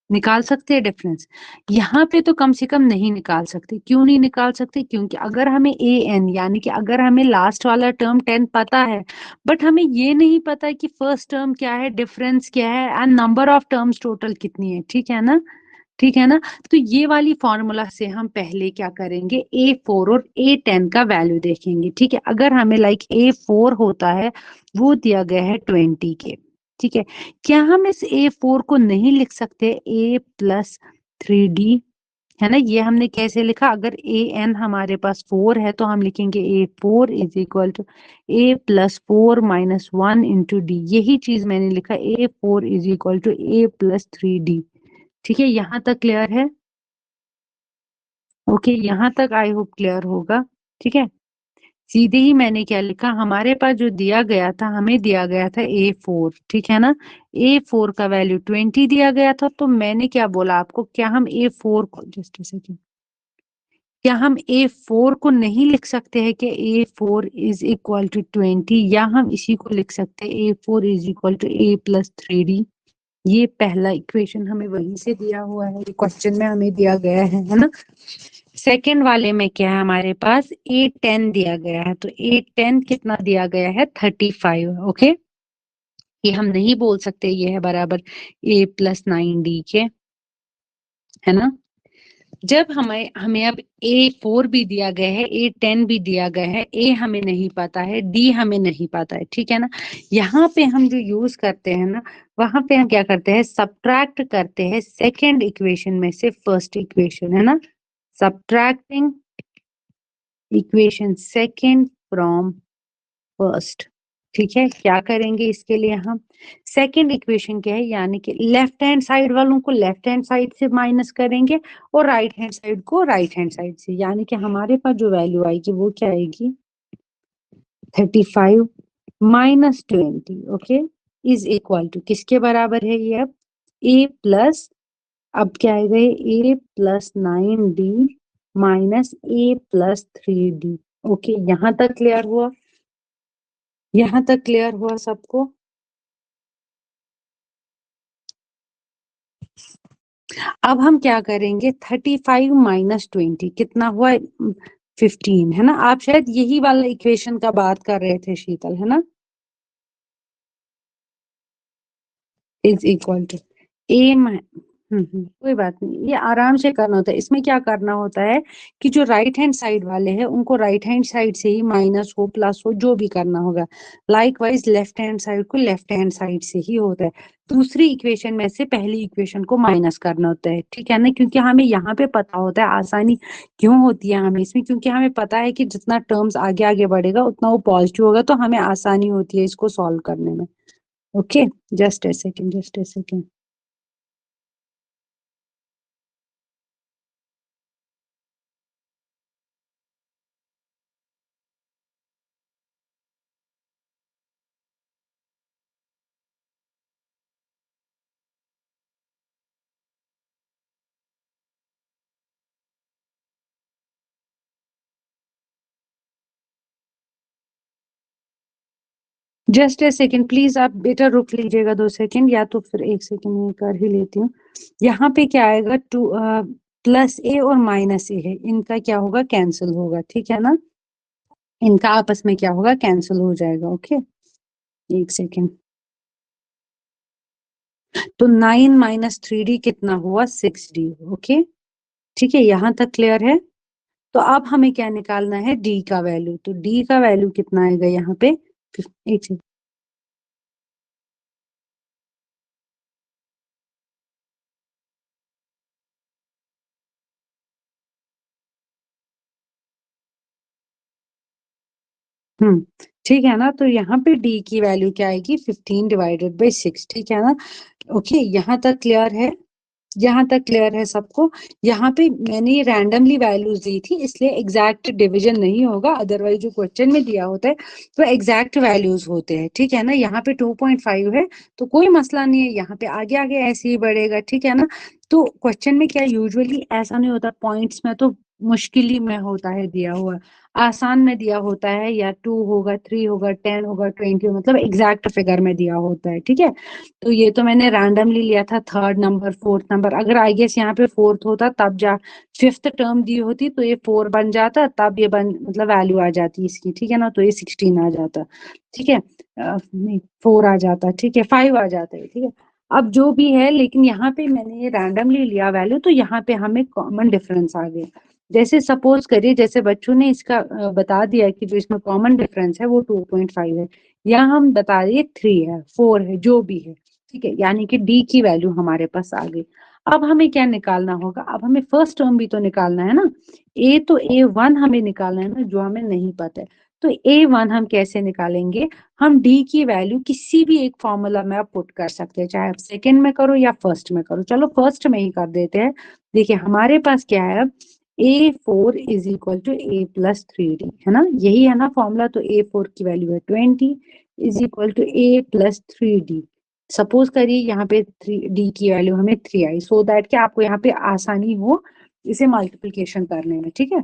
निकाल सकते हैं डिफरेंस, यहाँ पे तो कम से कम नहीं निकाल सकते। क्यों नहीं निकाल सकते, क्योंकि अगर हमें AN यानी कि अगर हमें लास्ट वाला टर्म 10 पता है, बट हमें ये नहीं पता कि फर्स्ट टर्म क्या है, डिफरेंस क्या है, and number of terms total कितनी है। ठीक है ना, ठीक है ना, तो ये वाली फॉर्मूला से हम पहले क्या करेंगे, A4 और A10 का वैल्यू देखेंगे। ठीक है, अगर हमें लाइक A4 होता है वो दिया गया है 20 के, ठीक है, क्या हम इस A4 को नहीं लिख सकते A प्लस 3D, है ना, ये हमने कैसे लिखा, अगर AN हमारे पास 4 है तो हम लिखेंगे A4 is equal to A plus 4 minus 1 into D, यही चीज मैंने लिखा A4 is equal to A plus 3D। ठीक है, यहाँ तक क्लियर है, ओके, यहाँ तक आई होप क्लियर होगा। ठीक है, सीधे ही मैंने क्या लिखा, हमारे पास जो दिया गया था, हमें दिया गया था A4, ठीक है ना, A4 का वैल्यू 20 दिया गया था, तो मैंने क्या बोला आपको, क्या हम A4 को, जस्ट सेकंड, क्या हम A4 को नहीं लिख सकते हैं कि A4 इज इक्वल टू 20, या हम इसी को लिख सकते हैं A4 is equal to A plus 3D। ये पहला इक्वेशन हमें वहीं से दिया हुआ है, क्वेश्चन में हमें दिया गया है ना। सेकंड वाले में क्या है, हमारे पास A10 दिया गया है, तो A10 कितना दिया गया है, 35। ओके, ये हम नहीं बोल सकते ये है बराबर A प्लस 9D के, है ना। जब हमें हमें अब A4 भी दिया गया है, A10 भी दिया गया है, A हमें नहीं पता है, D हमें नहीं पता है, ठीक है ना। यहाँ पे हम जो यूज करते हैं ना, वहां पे हम क्या करते हैं, सब्ट्रैक्ट करते हैं सेकेंड इक्वेशन में से फर्स्ट इक्वेशन, है ना। Subtracting equation second from first. ठीक है, क्या करेंगे इसके लिए हम, सेकंड इक्वेशन क्या है, यानी कि लेफ्ट हैंड साइड वालों को लेफ्ट हैंड साइड से माइनस करेंगे और राइट हैंड साइड को राइट हैंड साइड से, यानी कि हमारे पास जो वैल्यू आएगी वो क्या आएगी, 35 minus 20, okay, is equal to किसके बराबर है ये, अब ए प्लस, अब क्या आएगा, A plus 9D minus A plus 3D। Okay, यहाँ तक क्लियर हुआ, यहाँ तक क्लियर हुआ सबको। अब हम क्या करेंगे, 35 माइनस 20 कितना हुआ, 15, है ना। आप शायद यही वाला इक्वेशन का बात कर रहे थे शीतल, है ना। इज इक्वल टू ए, कोई बात नहीं, ये आराम से करना होता है। इसमें क्या करना होता है कि जो राइट हैंड साइड वाले हैं उनको राइट हैंड साइड से ही माइनस हो प्लस हो जो भी करना होगा, like wise left hand side को लेफ्ट हैंड साइड से ही होता है। दूसरी इक्वेशन में से पहली इक्वेशन को माइनस करना होता है, ठीक है ना, क्योंकि हमें यहाँ पे पता होता है आसानी क्यों होती है हमें इसमें, क्योंकि हमें पता है कि जितना टर्म्स आगे आगे बढ़ेगा उतना वो पॉजिटिव होगा, तो हमें आसानी होती है इसको सॉल्व करने में। Okay, just a second, just a second. Just a second please, आप बेटा रुक लीजिएगा 2 सेकेंड, या तो फिर 1 सेकेंड में कर ही लेती हूँ। यहाँ पे क्या आएगा, टू प्लस ए और माइनस ए है, इनका क्या होगा, कैंसिल होगा, ठीक है ना। इनका आपस में क्या होगा, कैंसिल हो जाएगा। Okay, 1 second. तो 9 माइनस 3D कितना हुआ, 6D। ओके, ठीक है, यहाँ तक क्लियर है। तो अब हमें क्या निकालना है, डी का वैल्यू। तो डी का वैल्यू कितना आएगा यहाँ पे, एक सेकेंड। हम्म, ठीक है ना। तो यहाँ पे डी की वैल्यू क्या आएगी, 15/6, ठीक है ना। ओके, यहाँ तक क्लियर है, यहाँ तक क्लियर है सबको। यहाँ पे मैंने ये रैंडमली वैल्यूज दी थी, इसलिए एग्जैक्ट डिवीजन नहीं होगा, अदरवाइज जो क्वेश्चन में दिया होता है तो एग्जैक्ट वैल्यूज होते हैं, ठीक है ना। यहाँ पे 2.5 है तो कोई मसला नहीं है, यहाँ पे आगे आगे ऐसे ही बढ़ेगा, ठीक है ना। तो क्वेश्चन में क्या यूजुअली ऐसा नहीं होता, पॉइंट्स में तो मुश्किल ही में होता है दिया हुआ, आसान में दिया होता है, या 2 होगा, 3 होगा, 10 होगा, 20, मतलब एग्जैक्ट फिगर में दिया होता है, ठीक है। तो ये तो मैंने रैंडमली लिया था, थर्ड नंबर, फोर्थ नंबर, अगर आई गेस यहाँ पे फोर्थ होता तब जा, फिफ्थ टर्म दी होती तो ये 4 बन जाता, तब ये बन मतलब वैल्यू आ जाती इसकी, ठीक है ना। तो ये 16 आ जाता, ठीक है, नहीं 4 आ जाता, ठीक है, 5 आ जाता है, ठीक है। अब जो भी है, लेकिन यहाँ पे मैंने ये रैंडमली लिया वैल्यू, तो यहाँ पे हमें कॉमन डिफरेंस आ गया। जैसे सपोज करिए, जैसे बच्चों ने इसका बता दिया कि जो इसमें कॉमन डिफरेंस है वो 2.5 है, या हम बता दिए 3 है, 4 है, जो भी है, ठीक है, यानी कि डी की वैल्यू हमारे पास आ गई। अब हमें क्या निकालना होगा, अब हमें फर्स्ट टर्म भी तो निकालना है ना। ए तो A1 हमें निकालना है ना, जो हमें नहीं पता है। तो A1 हम कैसे निकालेंगे, हम डी की वैल्यू किसी भी एक फॉर्मूला में आप पुट कर सकते हैं, चाहे आप सेकंड में करो या फर्स्ट में करो। चलो फर्स्ट में ही कर देते हैं। देखिए हमारे पास क्या है, A4 is equal to A plus 3D, है ना, यही है ना फॉर्मूला। तो A4 की वैल्यू है 20 is equal to A plus 3D। Suppose करिए यहाँ पे 3D की वैल्यू हमें 3 आई, सो दैट कि आपको यहाँ पे आसानी हो इसे मल्टीप्लीकेशन करने में, ठीक है।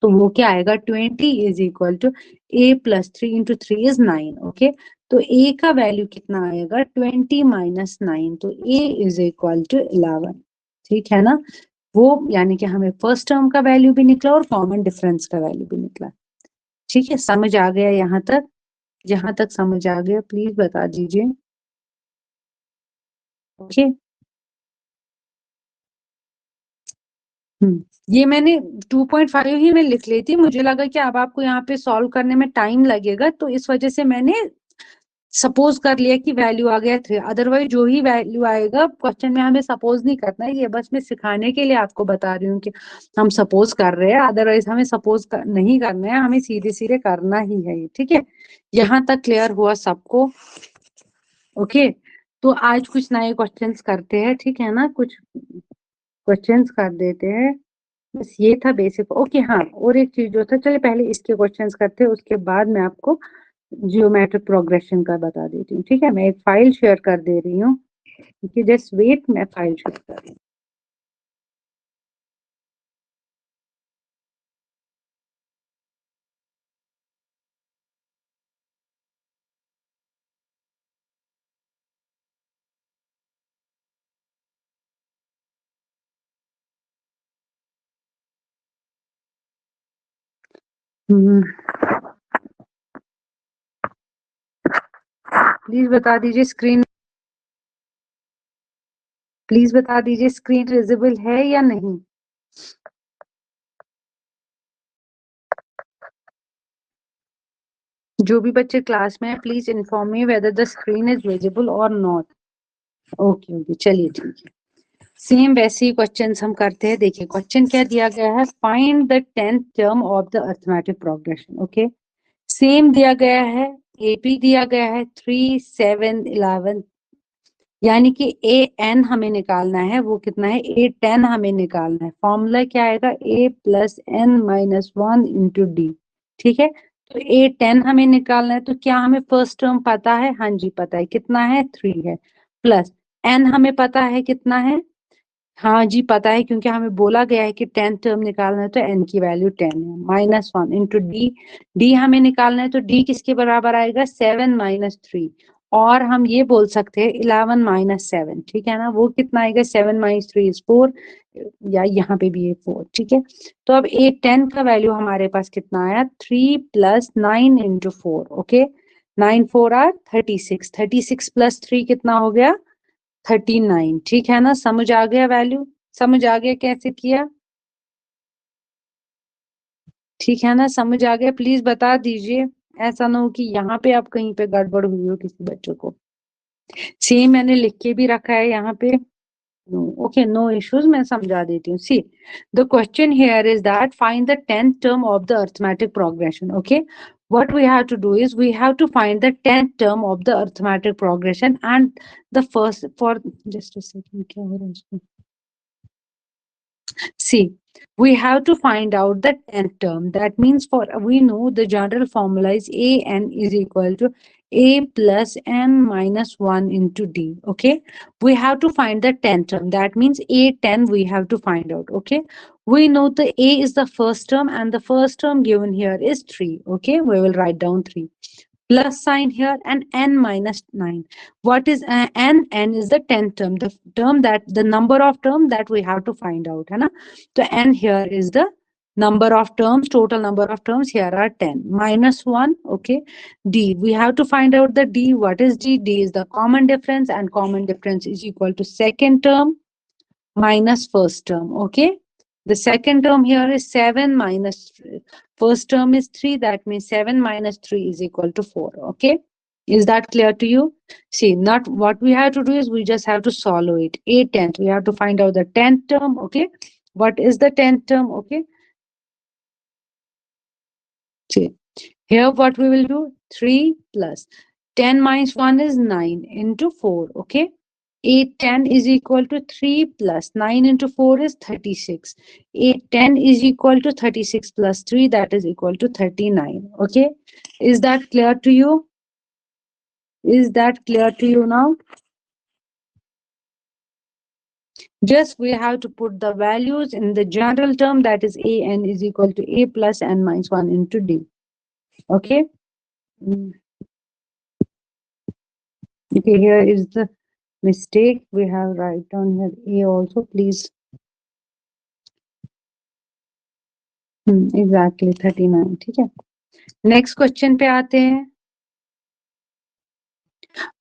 तो वो क्या आएगा, 20 is equal to A plus 3 into 3 is 9, okay. तो A का वैल्यू कितना आएगा, 20 माइनस 9, तो A इज इक्वल टू 11, ठीक है ना। वो यानी कि हमें फर्स्ट टर्म का वैल्यू भी निकला और कॉमन डिफरेंस का वैल्यू भी निकला, ठीक है। समझ आ गया यहाँ तक, यहाँ तक समझ आ गया, प्लीज बता दीजिए। ओके, ये मैंने 2.5 ही में लिख ली थी, मुझे लगा कि अब आपको यहाँ पे सॉल्व करने में टाइम लगेगा, तो इस वजह से मैंने सपोज कर लिया कि वैल्यू आ गया 3। अदरवाइज जो ही वैल्यू आएगा क्वेश्चन में हमें सपोज नहीं करना है, ये बस मैं सिखाने के लिए आपको बता रही हूँ कि हम सपोज कर रहे हैं, अदरवाइज हमें सपोज नहीं करना है, हमें सीधे सीधे करना ही है ये, ठीक है। यहाँ तक क्लियर हुआ सबको? ओके, तो आज कुछ नए क्वेश्चंस करते हैं, ठीक है ना, कुछ क्वेश्चंस कर देते हैं, बस ये था बेसिक। ओके हाँ, और एक चीज जो था, चलिए पहले इसके क्वेश्चंस करते हैं, उसके बाद मैं आपको जियोमेट्रिक प्रोग्रेशन का बता देती हूँ, ठीक है। मैं एक फाइल शेयर कर दे रही हूँ, ठीक है, जस्ट वेट, मैं फाइल शेयर कर रही हूँ। प्लीज बता दीजिए स्क्रीन, प्लीज बता दीजिए स्क्रीन विजिबल है या नहीं। जो भी बच्चे क्लास में है, please inform me whether the screen is visible और नॉट। ओके ओके, चलिए ठीक है। सेम वैसे ही क्वेश्चन हम करते हैं। देखिए क्वेश्चन क्या दिया गया है, find the 10th term of the arithmetic progression. Okay, same दिया गया है, एपी दिया गया है 3, 7, 11, यानी कि ए एन हमें निकालना है, वो कितना है, ए 10 हमें निकालना है। फॉर्मूला क्या आएगा, A plus N minus 1 into D, ठीक है। तो ए 10 हमें निकालना है, तो क्या हमें फर्स्ट टर्म पता है, हाँ जी पता है, कितना है 3 है, प्लस एन हमें पता है कितना है, हाँ जी पता है, क्योंकि हमें बोला गया है कि 10th टर्म निकालना है, तो एन की वैल्यू 10 है, माइनस 1 इंटू डी, डी हमें निकालना है, तो डी किसके बराबर आएगा, 7 माइनस 3, और हम ये बोल सकते हैं 11 माइनस 7, ठीक है ना, वो कितना आएगा, 7 माइनस 3 इज 4, या यहाँ पे भी ये 4, ठीक है। तो अब ए 10 का वैल्यू हमारे पास कितना आया, 3 plus 9 into 4, okay, 9 4 are 36, 36 plus 3 कितना हो गया, 39, ठीक है ना, समझ आ गया वैल्यू, समझ आ गया कैसे किया, ठीक है ना, समझ आ गया, प्लीज बता दीजिए, ऐसा ना हो कि यहाँ पे आप कहीं पे गड़बड़ हुई हो किसी बच्चों को। सेम मैंने लिख के भी रखा है यहाँ पे, ओके नो इश्यूज, मैं समझा देती हूँ। See the question here is that find the 10th term of the arithmetic progression. Okay, what we have to do is we have to find the 10th term of the arithmetic progression, and the first for just a second, क्या हो रहा है इसमें? See, we have to find out the 10th term. That means for we know the general formula is a n is equal to a plus n minus 1 into d. Okay, we have to find the 10th term. That means a 10 we have to find out. Okay, we know the a is the first term, and the first term given here is 3. Okay, we will write down 3, plus sign here, and n minus 9. What is n? N is the 10th term, the term that the number of term that we have to find out, है ना? So n here is the number of terms, total number of terms here are 10, minus 1. Okay, d, we have to find out the d. What is d? D is the common difference, and common difference is equal to second term minus first term. Okay, the second term here is 7 minus first term is 3, that means 7 minus 3 is equal to 4. Okay, is that clear to you? See, not what we have to do is we just have to solve it. A 10th, we have to find out the 10th term. Okay, what is the 10th term? Okay, see here what we will do, 3 plus 10 minus 1 is 9 into 4. Okay, 8 10 is equal to 3 plus 9 into 4 is 36. 8 10 is equal to 36 plus 3, that is equal to 39. Okay, is that clear to you? Is that clear to you now? Just we have to put the values in the general term, that is a n is equal to a plus n minus 1 into d. Okay. Okay, here is the mistake. We have write down here a also, please. Exactly 39. ठीक है, next question पे आते हैं।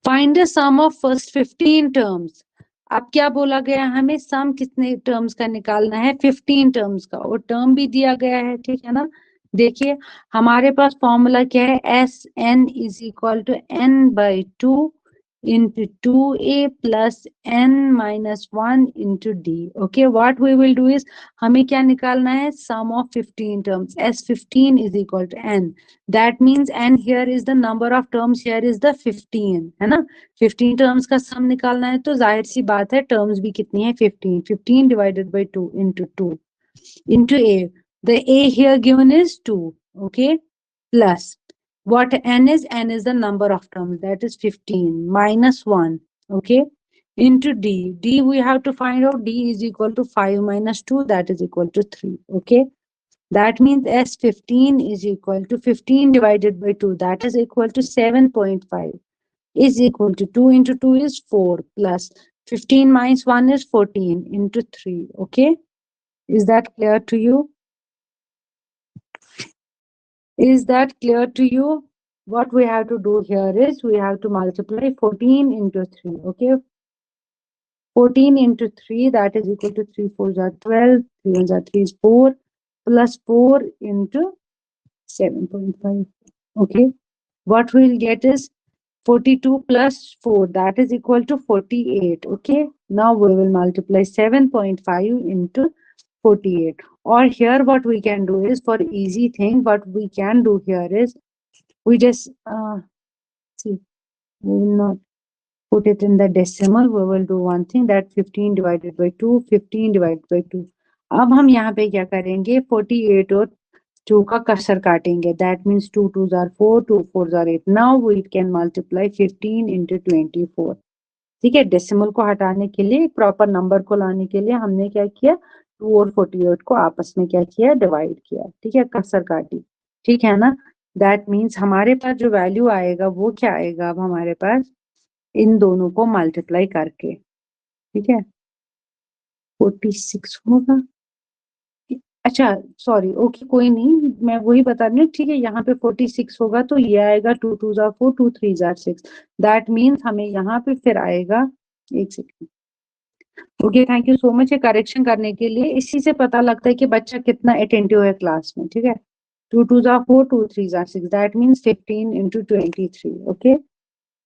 Find the sum of first 15 terms अब क्या बोला गया हमें, सम कितने टर्म्स का निकालना है, 15 टर्म्स का, और टर्म भी दिया गया है, ठीक है ना। देखिए हमारे पास फॉर्मूला क्या है, S n is equal to n/2 into 2a plus n minus 1 into d. Okay, what we will do is हमें क्या निकालना है, sum of 15 terms, s15 is equal to n. That means n here is the number of terms, here is the 15, है ना। 15 terms का sum निकालना है, तो जाहिर सी बात है terms भी कितनी है, 15. 15 divided by 2 into a. The a here given is 2, okay, plus what n is the number of terms, that is 15 minus 1, okay, into d we have to find out, d is equal to 5 minus 2, that is equal to 3, okay. That means s15 is equal to 15 divided by 2, that is equal to 7.5, is equal to 2 into 2 is 4, plus 15 minus 1 is 14 into 3, okay. Is that clear to you? Is that clear to you? What we have to do here is we have to multiply 14 into 3, okay. 14 into 3, that is equal to 3 4s are 12, 3 1s are 3 is 4, plus 4 into 7.5, okay. What we'll get is 42 plus 4, that is equal to 48, okay. Now we will multiply 7.5 into 48. Or here what we can do is, for easy thing, what we can do here is we just see, we will not put it in the decimal, we will do one thing, that 15 divided by 2, 15 divided by 2. अब हम यहाँ पे क्या करेंगे, 48 और 2 का कसर काटेंगे, that means 2 2s are 4, 2 4s are 8. Now we can multiply 15 into 24. ठीक है, डेसिमल को हटाने के लिए, प्रॉपर नंबर को लाने के लिए हमने क्या किया, 2 और 48 को आपस में क्या किया, डिवाइड किया, ठीक है, कसर काटी, ठीक है ना। दैट मीन्स हमारे पास जो वैल्यू आएगा वो क्या आएगा, अब हमारे पास इन दोनों को मल्टीप्लाई करके, ठीक है, 46 होगा। अच्छा सॉरी, ओके कोई नहीं, मैं वही बता रही हूँ, ठीक है, यहाँ पे 46 होगा, तो ये आएगा 2 2s are 4, 2 3s are 6. That means हमें यहाँ पे फिर आएगा, एक second, okay thank you so much ये करेक्शन करने के लिए। इसी से पता लगता है कि बच्चा कितना अटेंटिव है क्लास में, ठीक है। 2 2s are 4, 2 3s are 6, that means 15 into 23, okay.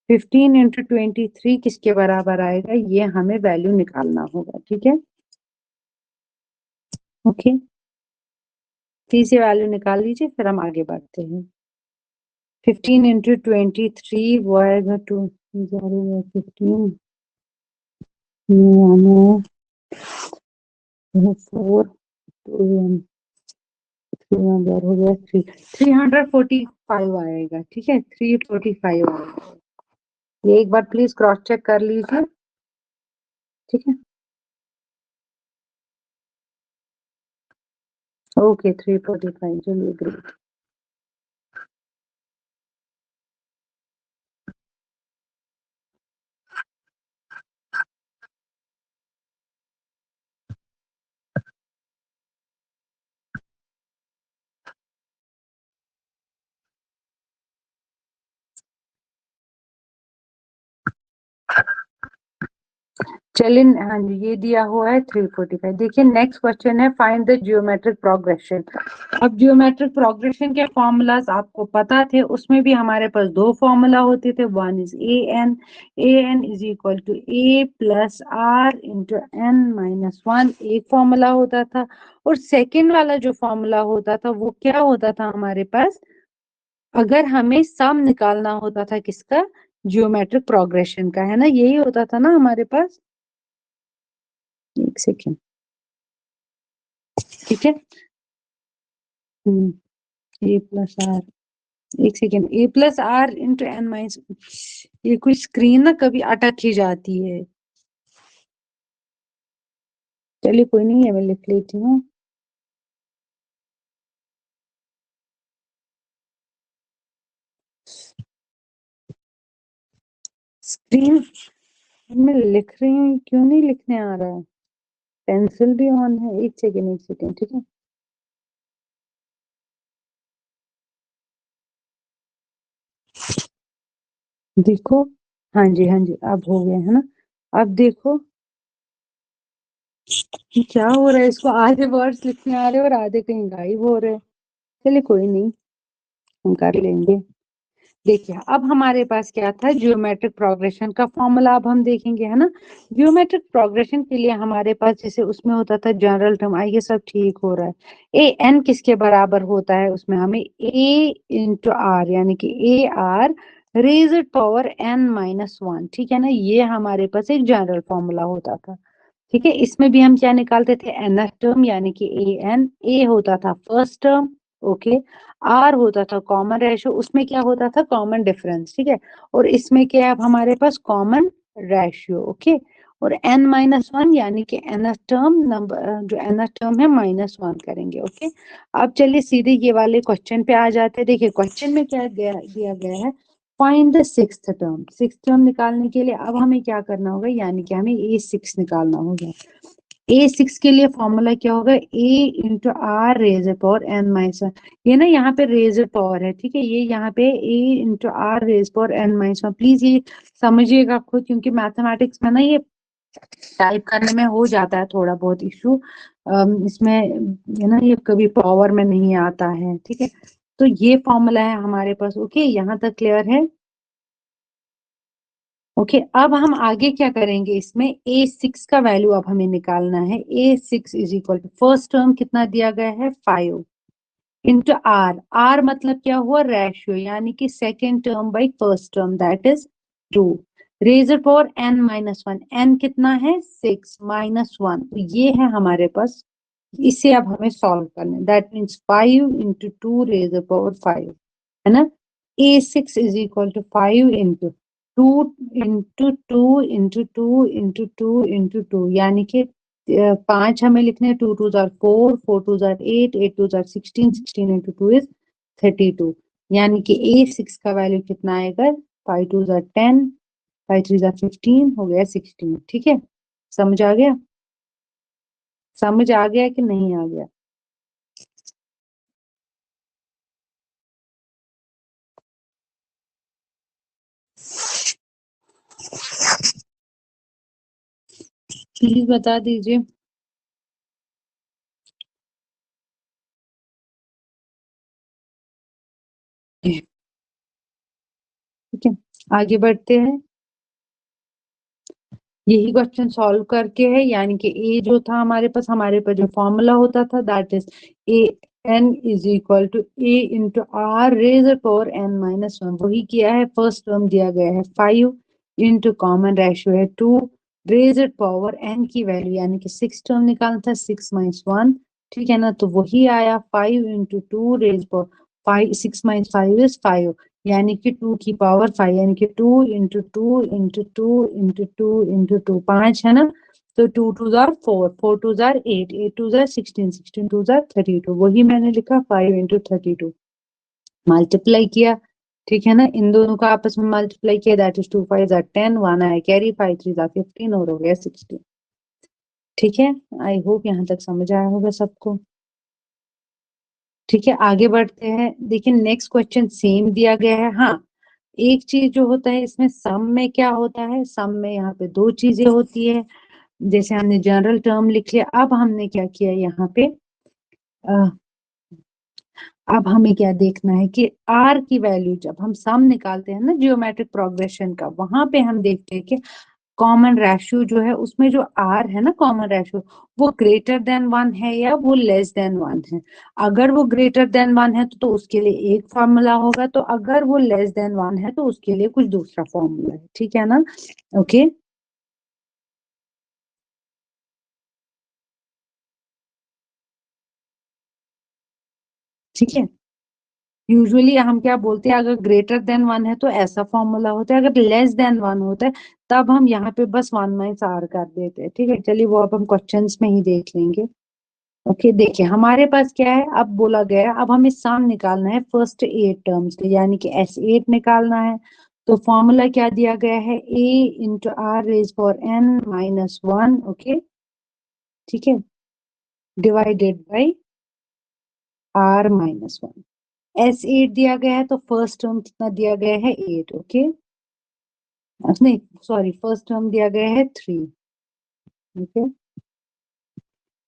15 into 23 किसके बराबर आएगा, ये हमें वैल्यू निकालना होगा, ठीक है, ओके। प्लीज ये वैल्यू निकाल लीजिए, फिर हम आगे बढ़ते हैं। 15 into 23 वो आएगा 2 15 4 हो गया 345 आएगा, ठीक है, 345 आएगा। ये एक बार प्लीज क्रॉस चेक कर लीजिए, ठीक है, ओके 345, चलिए ग्रेट। चलिए हाँ जी, ये दिया हुआ है 345। देखिए नेक्स्ट क्वेश्चन है, फाइंड द जियोमेट्रिक प्रोग्रेशन। अब जियोमेट्रिक प्रोग्रेशन के फॉर्मूलाज आपको पता थे, उसमें भी हमारे पास दो फॉर्मूला होते थे, one is A N is equal to A plus R into n minus one, एक फॉर्मूला होता था। और सेकेंड वाला जो फॉर्मूला होता था वो क्या होता था हमारे पास, अगर हमें सम निकालना होता था किसका, जियोमेट्रिक प्रोग्रेशन का, है ना, यही होता था ना हमारे पास। एक सेकेंड, ठीक है, ए प्लस आर, एक second, A plus R into n minus, ये कोई स्क्रीन ना कभी अटक ही जाती है, चलिए कोई नहीं है, मैं लिख लेती हूँ। स्क्रीन में लिख रही हूँ, क्यों नहीं लिखने आ रहा है, पेंसिल भी ऑन है, एक सेकेंड, ठीक है। देखो, हाँ जी अब हो गया है ना, अब देखो, क्या हो रहा है, इसको आधे वर्ड्स लिखने आ रहे हैं और आधे कहीं गायब हो रहे हैं। चलिए कोई नहीं, हम कर लेंगे। देखिए अब हमारे पास क्या था, जियोमेट्रिक प्रोग्रेशन का फॉर्मूला अब हम देखेंगे, है ना। जियोमेट्रिक प्रोग्रेशन के लिए हमारे पास जैसे उसमें होता था जनरल टर्म, आइए सब ठीक हो रहा है। ए एन किसके बराबर होता है, उसमें हमें ए इंटू आर यानी कि A R raised power N minus one, ठीक है ना। ये हमारे पास एक जनरल फॉर्मूला होता था, ठीक है। इसमें भी हम क्या निकालते थे, nth टर्म यानी कि ए एन, ए होता था फर्स्ट टर्म, ओके। आर होता था कॉमन रेशो, उसमें क्या होता था, कॉमन डिफरेंस, ठीक है। और इसमें क्या है अब हमारे पास, कॉमन रेशियो, ओके। और n माइनस वन यानी कि nth टर्म नंबर, जो nth टर्म है माइनस वन करेंगे, ओके। अब चलिए सीधे ये वाले क्वेश्चन पे आ जाते हैं। देखिए क्वेश्चन में क्या दिया गया है, find the sixth term. Sixth term निकालने के लिए अब हमें क्या करना होगा, यानी कि हमें ए सिक्स निकालना होगा। ए सिक्स के लिए फॉर्मूला क्या होगा, A into R razor power N minus one. ये ना यहाँ पे रेजर पावर है, ठीक है। ये यहाँ पे a into are raise power N minus one, please ये समझिएगा खुद, क्योंकि मैथमेटिक्स में ना ये टाइप करने में हो जाता है थोड़ा बहुत इशू इसमें, ये ना ये कभी पावर में नहीं आता है, ठीक है। तो ये फॉर्मूला है हमारे पास, ओके, यहाँ तक क्लियर है। ओके अब हम आगे क्या करेंगे, इसमें ए सिक्स का वैल्यू अब हमें निकालना है। A six is equal to first term कितना दिया गया है, फाइव इंटू आर, आर मतलब क्या हुआ, रेशियो, यानी कि second term by first term that is two, razor power N minus one, n कितना है सिक्स माइनस वन, तो ये है हमारे पास। इसे अब हमें सॉल्व करना है, that means five into two razor power five, है ना। A six is equal to five into two into two into two into two into two, यानी कि पांच हमें लिखने हैं, टू टू जार फोर, फोर टू जार एट, एट टू जार sixteen, sixteen into two is 32, यानी कि ए सिक्स का वैल्यू कितना आएगा, फाइव टू जार टेन, फाइव थ्री जार फिफ्टीन, हो गया 16, ठीक है। समझ आ गया, समझ आ गया कि नहीं आ गया। प्लीज बता दीजिए। ठीक है आगे बढ़ते हैं। यही क्वेश्चन सॉल्व करके है, यानी कि ए जो था हमारे पास जो फॉर्मूला होता था that is A N is equal to A into R razor power N minus one, वही किया है। फर्स्ट टर्म दिया गया है फाइव इंटू कॉमन रेशियो है टू, रेजर पावर एन की वैल्यू यानी कि सिक्स टर्म निकालना था, सिक्स माइनस वन, ठीक है ना। तो वही आया five into two raise power five, six minus five is five, यानी कि टू की पावर फाइव, यानी कि two into two into two into two into two, पांच है ना। तो टू टू जार फोर, फोर टू जार एट, एट टू जार सिक्सटीन, सिक्सटीन टू जार 32, वही मैंने लिखा फाइव इंटू 32, मल्टीप्लाई किया, ठीक है ना। इन दोनों का आपस में मल्टीप्लाई किया, दैट इज टू फाइव जार टेन, वन आया कैरी, फाइव थ्री जार 15 और हो गया 16, ठीक है। आई होप यहाँ तक समझ आया होगा सबको। ठीक है आगे बढ़ते हैं। देखिए नेक्स्ट क्वेश्चन सेम दिया गया है। हाँ एक चीज जो होता है इसमें, सम में क्या होता है, सम में यहाँ पे दो चीजें होती है। जैसे हमने जनरल टर्म लिख लिया, अब हमने क्या किया यहाँ पे, अ, अब हमें क्या देखना है कि आर की वैल्यू जब हम सम निकालते हैं ना जियोमेट्रिक प्रोग्रेशन का, वहां पे हम देखते हैं कि कॉमन रेशियो जो है उसमें जो आर है ना, कॉमन रेशियो, वो ग्रेटर देन वन है या वो लेस देन वन है। अगर वो ग्रेटर देन वन है तो उसके लिए एक फॉर्मूला होगा, तो अगर वो लेस देन वन है तो उसके लिए कुछ दूसरा फॉर्मूला है, ठीक है ना। ओके ठीक है, यूजुअली हम क्या बोलते हैं, अगर ग्रेटर देन वन है तो ऐसा फॉर्मूला होता है, अगर लेस देन वन होता है तब हम यहाँ पे बस वन माइनस आर कर देते हैं, ठीक है। चलिए वो अब हम क्वेश्चंस में ही देख लेंगे। ओके देखिए हमारे पास क्या है, अब बोला गया अब हमें सम निकालना है फर्स्ट एट टर्म्स के, यानी कि एस एट निकालना है। तो फॉर्मूला क्या दिया गया है, a into are raise power N minus one, okay, ठीक है, divided by r minus one. S eight दिया गया है तो फर्स्ट टर्म कितना दिया गया है, एट, ओके, नहीं सॉरी, फर्स्ट टर्म दिया गया है थ्री, ओके।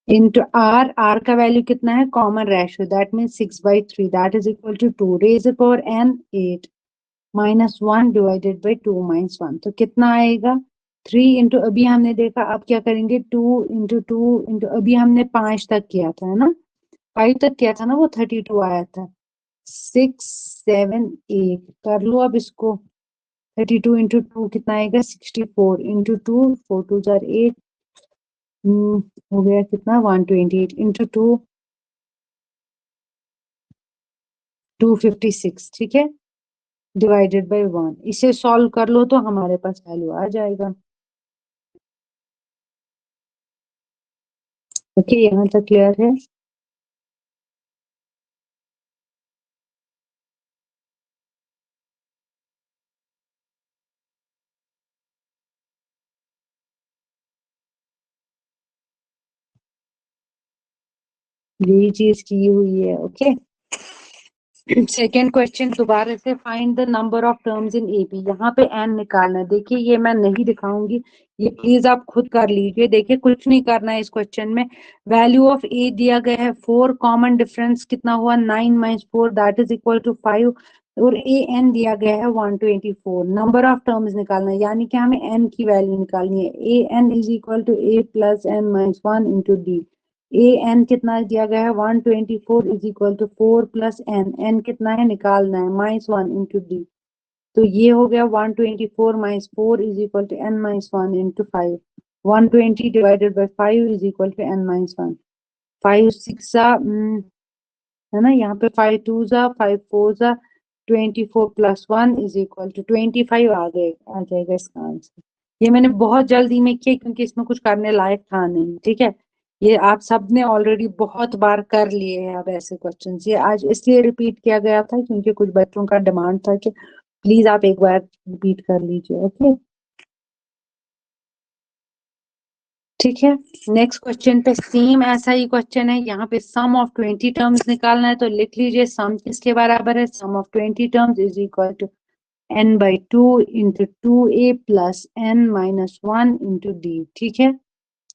इंटू आर का वैल्यू कितना है, common ratio, that mean 6/3, that is equal to 2 raise power n 8 -1 divided by 2 -1, तो कितना आएगा 3 इंटू, अभी हमने देखा, अब क्या करेंगे 2 इंटू 2 इंटू, अभी हमने 5 तक किया था, है ना, 5 तक किया था ना, वो 32 आया था, 6 7 8 कर लो अब इसको, 32 इंटू 2 कितना आएगा 64 इंटू 2, 4 2 जार 8, हो गया कितना 128 इंटू 2 256, ठीक है, डिवाइडेड बाय 1, इसे सॉल्व कर लो तो हमारे पास वैल्यू आ जाएगा। ओके, यहाँ तक क्लियर है। यही चीज की हुई है। ओके, सेकेंड क्वेश्चन दोबारा से, find the number of terms in AP, यहाँ पे एन निकालना है। देखिए ये मैं नहीं दिखाऊंगी, ये प्लीज आप खुद कर लीजिए। देखिए कुछ नहीं करना है इस क्वेश्चन में, वैल्यू ऑफ ए दिया गया है 4, कॉमन डिफरेंस कितना हुआ 9 - 4 दैट इज इक्वल टू 5, और ए एन दिया गया है 124, नंबर ऑफ टर्म्स निकालना है, यानी कि हमें एन की वैल्यू निकालनी है। A N is equal to A plus N minus 1 into d, a n कितना दिया गया है 124 is equal to 4 plus n, n कितना है निकालना है -1 इंटू डी, तो ये हो गया 124 - 4 is equal to n - 1 into 5, 120 divided by 5 is equal to n - 1, 5 6 है ना, यहाँ पे 5 2 जा 5 4 जा 24 प्लस 1 इज इक्वल टू 25 आ जाएगा इसका आंसर। ये मैंने बहुत जल्दी में किया क्योंकि इसमें कुछ करने लायक था नहीं, ठीक है, ये आप सबने ऑलरेडी बहुत बार कर लिए हैं अब ऐसे क्वेश्चंस, ये आज इसलिए रिपीट किया गया था क्योंकि कुछ बच्चों का डिमांड था कि प्लीज आप एक बार रिपीट कर लीजिए। ओके, ठीक है, नेक्स्ट क्वेश्चन पे सेम ऐसा ही क्वेश्चन है, यहाँ पे सम ऑफ 20 टर्म्स निकालना है, तो लिख लीजिए सम किसके बराबर है, sum of 20 terms is equal to n/2 into 2a plus n - 1 into D, ठीक है।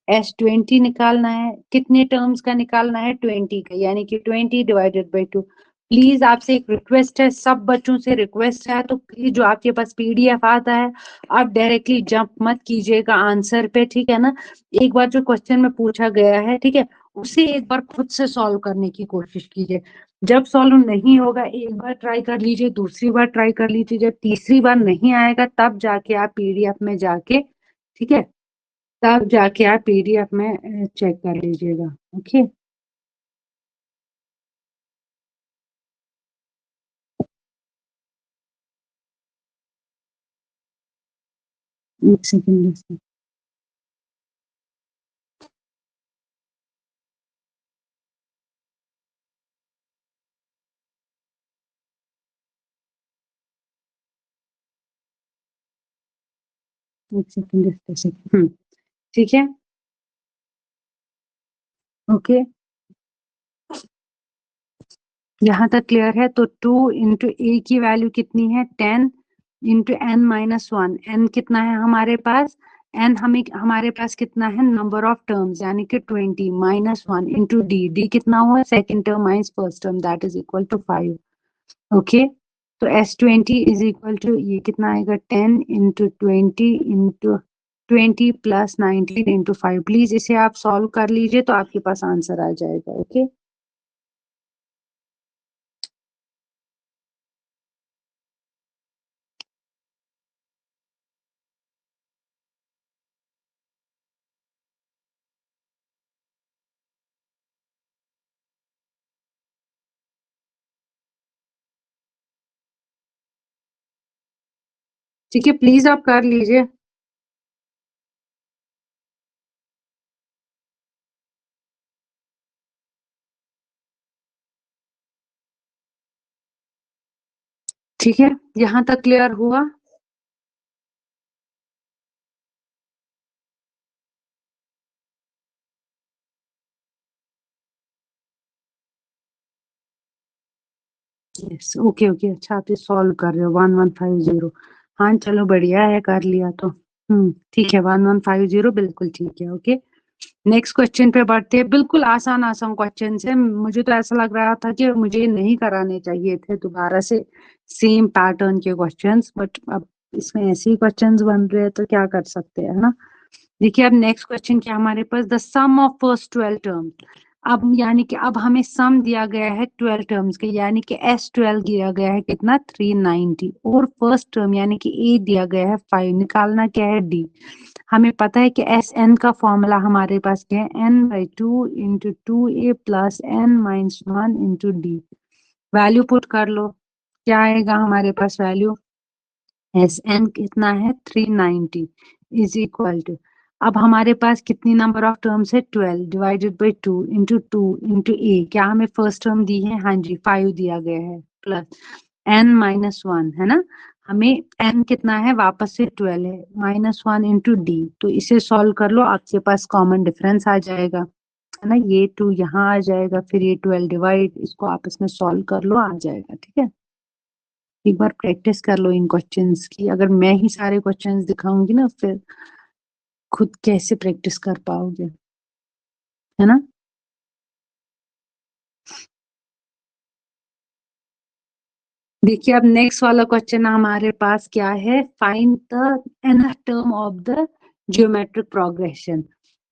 S20 निकालना है, कितने टर्म्स का निकालना है 20 का, यानी कि 20 डिवाइडेड बाई 2। प्लीज आपसे एक रिक्वेस्ट है, सब बच्चों से रिक्वेस्ट है, तो प्लीज जो आपके पास पीडीएफ आता है आप डायरेक्टली जंप मत कीजिएगा आंसर पे, ठीक है ना, एक बार जो क्वेश्चन में पूछा गया है, ठीक है, उसे एक बार खुद से सॉल्व करने की कोशिश कीजिए। जब सॉल्व नहीं होगा एक बार ट्राई कर लीजिए, दूसरी बार ट्राई कर लीजिए, जब तीसरी बार नहीं आएगा तब जाके आप पीडीएफ में जाके, ठीक है, तब जाके आप पीडीएफ में चेक कर लीजिएगा। ओके, एक सेकंड, एक सेकंड, ठीक है, ओके, यहाँ तक क्लियर है। तो 2 इंटू ए की वैल्यू कितनी है 10 इंटू n - 1, n कितना है हमारे पास, n हमें हमारे पास कितना है नंबर ऑफ टर्म्स, यानी कि 20 -1 इंटू डी, डी कितना हुआ second term minus first term that is equal to 5। Okay, तो S20 इज इक्वल टू ये कितना आएगा 10 into 20 into 20 plus 19 into 5, please इसे आप सॉल्व कर लीजिए तो आपके पास आंसर आ जाएगा। ओके, ठीक है, प्लीज आप कर लीजिए। ठीक है, यहाँ तक क्लियर हुआ। यस, ओके ओके, अच्छा आप ये सॉल्व कर रहे हो 1150, हाँ चलो बढ़िया है, कर लिया तो ठीक है, 1150 बिल्कुल ठीक है। ओके, नेक्स्ट क्वेश्चन पे बढ़ते हैं। बिल्कुल आसान आसान क्वेश्चन है। मुझे तो ऐसा लग रहा था कि मुझे नहीं कराने चाहिए थे दोबारा से सेम पैटर्न के क्वेश्चंस, बट अब इसमें ऐसे ही क्वेश्चंस बन रहे हैं तो क्या कर सकते हैं, है ना। देखिए अब नेक्स्ट क्वेश्चन क्या हमारे पास, the sum of first 12 term. अब यानी कि अब हमें सम दिया गया है 12 टर्म्स के, यानी कि S12 दिया गया है कितना 390, और फर्स्ट टर्म यानी कि A दिया गया है 5, निकालना क्या है D। हमें पता है कि एस एन का फॉर्मूला हमारे पास क्या है, n/2 into 2a plus n-1 into D. Value put कर लो, क्या आएगा हमारे पास वैल्यू, एस एन कितना है 390 इज इक्वल टू, अब हमारे पास कितनी नंबर ऑफ टर्म्स है 12 डिवाइडेड बाई 2 इंटू ए, क्या हमें फर्स्ट टर्म दी है, हाँ जी 5 दिया गया है, प्लस n-1 है ना। हमें n कितना है, वापस से 12 है, -1 इंटू डी। तो इसे सॉल्व कर लो, आपके पास कॉमन डिफरेंस आ जाएगा, है ना। ये 2 यहाँ आ जाएगा, फिर ये 12 डिवाइड, इसको आपस में सॉल्व कर लो, आ जाएगा। ठीक है, एक बार प्रैक्टिस कर लो इन क्वेश्चंस की। अगर मैं ही सारे क्वेश्चंस दिखाऊंगी ना, फिर खुद कैसे प्रैक्टिस कर पाओगे, है ना। देखिए अब नेक्स्ट वाला क्वेश्चन हमारे पास क्या है, find the nth term of the geometric progression.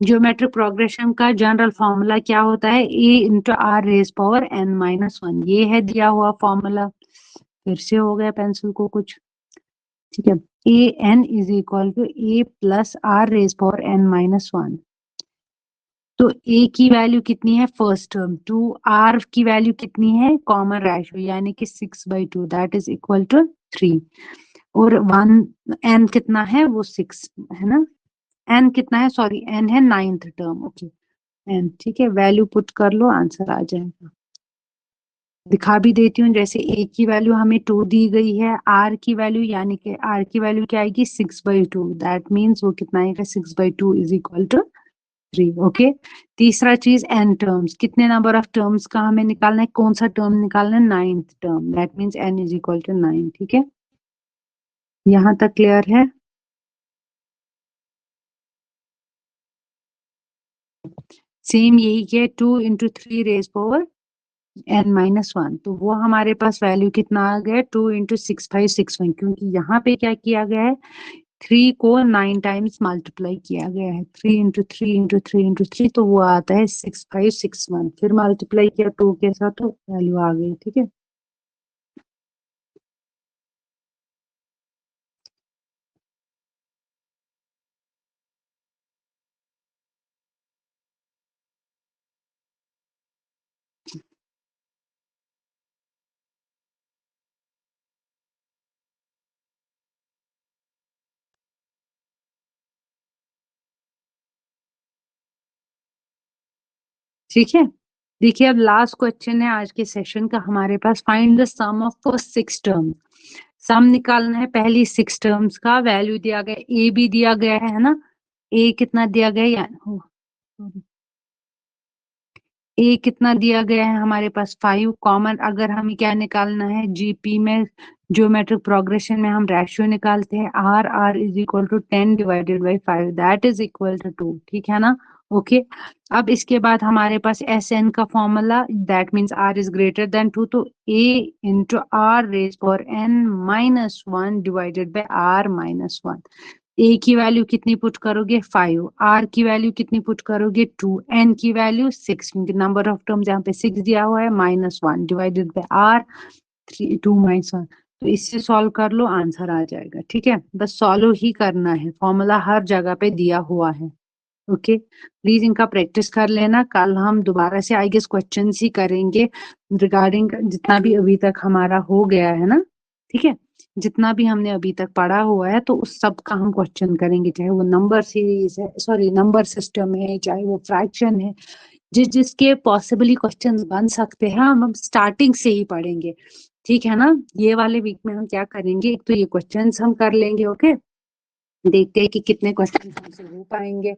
Geometric progression का जनरल फॉर्मूला क्या होता है, a into are raise power n-1, ये है दिया हुआ फॉर्मूला। फिर से हो गया पेंसिल को कुछ, ठीक है। A N is equal to A plus r raise power n-1। तो a की वैल्यू कितनी है, फर्स्ट टर्म 2, r की वैल्यू कितनी है, कॉमन रेशियो यानी कि 6/2, दैट इज इक्वल टू 3, और 1 n कितना है वो 6 है ना, n कितना है, सॉरी n है 9th टर्म, ओके n, ठीक है। वैल्यू पुट कर लो, आंसर आ जाएगा। दिखा भी देती हूँ, जैसे a की वैल्यू हमें 2 दी गई है, r की वैल्यू यानी कि r की वैल्यू क्या आएगी 6/2, दैट मीन्स वो कितना आएगा 6/2 इज इक्वल टू 3, ओके। तीसरा चीज एन टर्म्स, कितने नंबर ऑफ टर्म्स का हमें निकालना है, कौन सा टर्म निकालना है, 9th term, that means N is equal to 9, ठीक है। यहाँ तक क्लियर है। सेम यही है, 2 इंटू 3 रेज पावर n-1, तो वो हमारे पास वैल्यू कितना आ गया, 2 इंटू 6561, क्योंकि यहाँ पे क्या किया गया है, 3 को 9 टाइम्स मल्टीप्लाई किया गया है, 3 इंटू 3 इंटू 3 इंटू 3, तो वो आता है 6561, फिर मल्टीप्लाई किया 2 के साथ तो वैल्यू आ गई, ठीक है। ठीक है, देखिए अब लास्ट क्वेश्चन है आज के सेशन का हमारे पास, find the sum of first 6 term. Sum निकालना है पहली 6 टर्म्स का, वैल्यू दिया गया, ए भी दिया गया है ना, ए कितना दिया गया, या ए कितना दिया गया है हमारे पास 5, कॉमन अगर हमें क्या निकालना है, जीपी में ज्योमेट्रिक प्रोग्रेशन में हम रेशियो निकालते हैं, r r is equal to 10 divided by 5, that is equal to 2, ठीक है ना, ओके। अब इसके बाद हमारे पास एस एन का formula, that means r is greater than 2, तो a into are raise power n-1 divided by r-1। ए की वैल्यू कितनी पुट करोगे 5, आर की वैल्यू कितनी पुट करोगे 2, एन की वैल्यू 6, क्योंकि नंबर ऑफ टर्म्स यहाँ पे 6 दिया हुआ है, -1 डिवाइडेड बाय आर 2-1, तो इससे सॉल्व कर लो, आंसर आ जाएगा, ठीक है। बस सॉल्व ही करना है, फॉर्मूला हर जगह पे दिया हुआ है, ओके। प्लीज इनका प्रैक्टिस कर लेना, कल हम दोबारा से आई गेस क्वेश्चन ही करेंगे रिगार्डिंग जितना भी अभी तक हमारा हो गया है ना, ठीक है। जितना भी हमने अभी तक पढ़ा हुआ है तो उस सब का हम क्वेश्चन करेंगे, चाहे वो नंबर सीरीज है, सॉरी नंबर सिस्टम है, चाहे वो फ्रैक्शन है, जिस जिसके पॉसिबली क्वेश्चंस बन सकते हैं हम स्टार्टिंग से ही पढ़ेंगे, ठीक है ना। ये वाले वीक में हम क्या करेंगे, एक तो ये क्वेश्चंस हम कर लेंगे, ओके। देखते हैं कि कितने क्वेश्चन हमसे हो पाएंगे,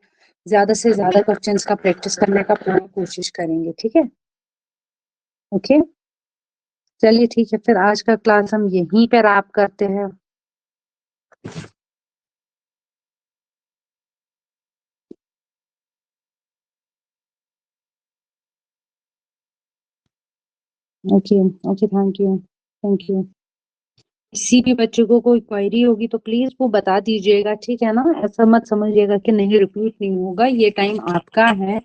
ज्यादा से ज्यादा क्वेश्चंस का प्रैक्टिस करने का पूरा कोशिश करेंगे, ठीक है, ओके। चलिए ठीक है, फिर आज का क्लास हम यहीं पर रैप करते हैं। Okay okay, thank you. किसी भी बच्चे को कोई क्वेरी होगी तो प्लीज वो बता दीजिएगा, ठीक है ना? ऐसा मत समझिएगा कि नहीं रिपीट नहीं होगा, ये टाइम आपका है।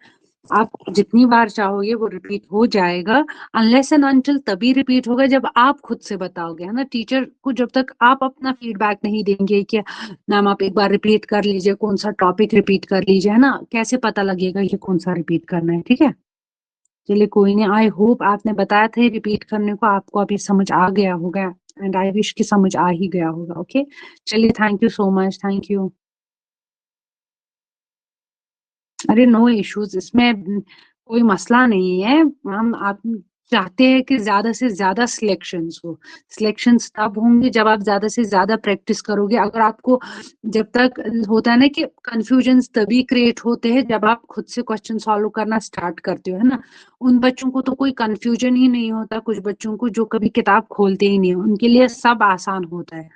आप जितनी बार चाहोगे वो रिपीट हो जाएगा, अनलेस एंड अनटिल तभी रिपीट होगा जब आप खुद से बताओगे, है ना? टीचर को जब तक आप अपना फीडबैक नहीं देंगे कि मैम आप एक बार रिपीट कर लीजिए, कौन सा टॉपिक रिपीट कर लीजिए, है ना? कैसे पता लगेगा ये कौन सा रिपीट करना है, ठीक है? चलिए कोई नहीं, आई होप आपने बताया था रिपीट करने को, आपको अभी समझ आ गया होगा, एंड आई विश कि समझ आ ही गया होगा। ओके, चलिए thank you so much, thank you. अरे नो इश्यूज, इसमें कोई मसला नहीं है। हम आप चाहते हैं कि ज्यादा से ज्यादा सिलेक्शंस हो। सिलेक्शंस तब होंगे जब आप ज्यादा से ज्यादा प्रैक्टिस करोगे। अगर आपको जब तक होता है ना कि कंफ्यूजन्स तभी क्रिएट होते हैं जब आप खुद से क्वेश्चन सॉल्व करना स्टार्ट करते हो, है ना? उन बच्चों को तो कोई कंफ्यूजन ही नहीं होता, कुछ बच्चों को जो कभी किताब खोलते ही नहीं, उनके लिए सब आसान होता है।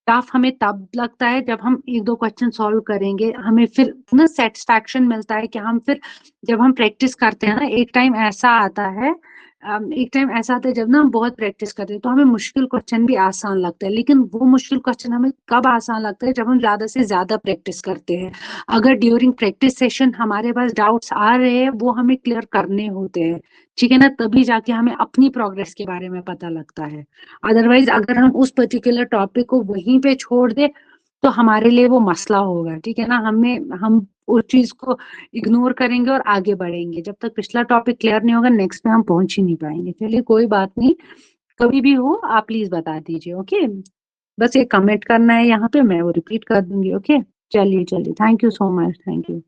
टफ हमें तब लगता है जब हम 1-2 क्वेश्चन सॉल्व करेंगे, हमें फिर ना सैटिस्फैक्शन मिलता है कि हम फिर जब हम प्रैक्टिस करते हैं ना, एक टाइम ऐसा आता है जब ना हम बहुत प्रैक्टिस करते हैं तो हमें मुश्किल क्वेश्चन भी आसान लगता है, लेकिन वो मुश्किल क्वेश्चन हमें कब आसान लगता है जब हम ज्यादा से ज्यादा प्रैक्टिस करते हैं। अगर ड्यूरिंग प्रैक्टिस सेशन हमारे पास डाउट्स आ रहे हैं, वो हमें क्लियर करने होते हैं, ठीक है ना? तभी जाके हमें अपनी प्रोग्रेस के बारे में पता लगता है। अदरवाइज अगर हम उस पर्टिकुलर टॉपिक को वहीं पे छोड़ दे तो हमारे लिए वो मसला होगा, ठीक है ना? हम उस चीज को इग्नोर करेंगे और आगे बढ़ेंगे, जब तक पिछला टॉपिक क्लियर नहीं होगा नेक्स्ट में हम पहुंच ही नहीं पाएंगे। चलिए कोई बात नहीं, कभी भी हो आप प्लीज बता दीजिए। ओके, बस एक कमेंट करना है यहाँ पे, मैं वो रिपीट कर दूंगी। ओके, चलिए चलिए, thank you so much, thank you.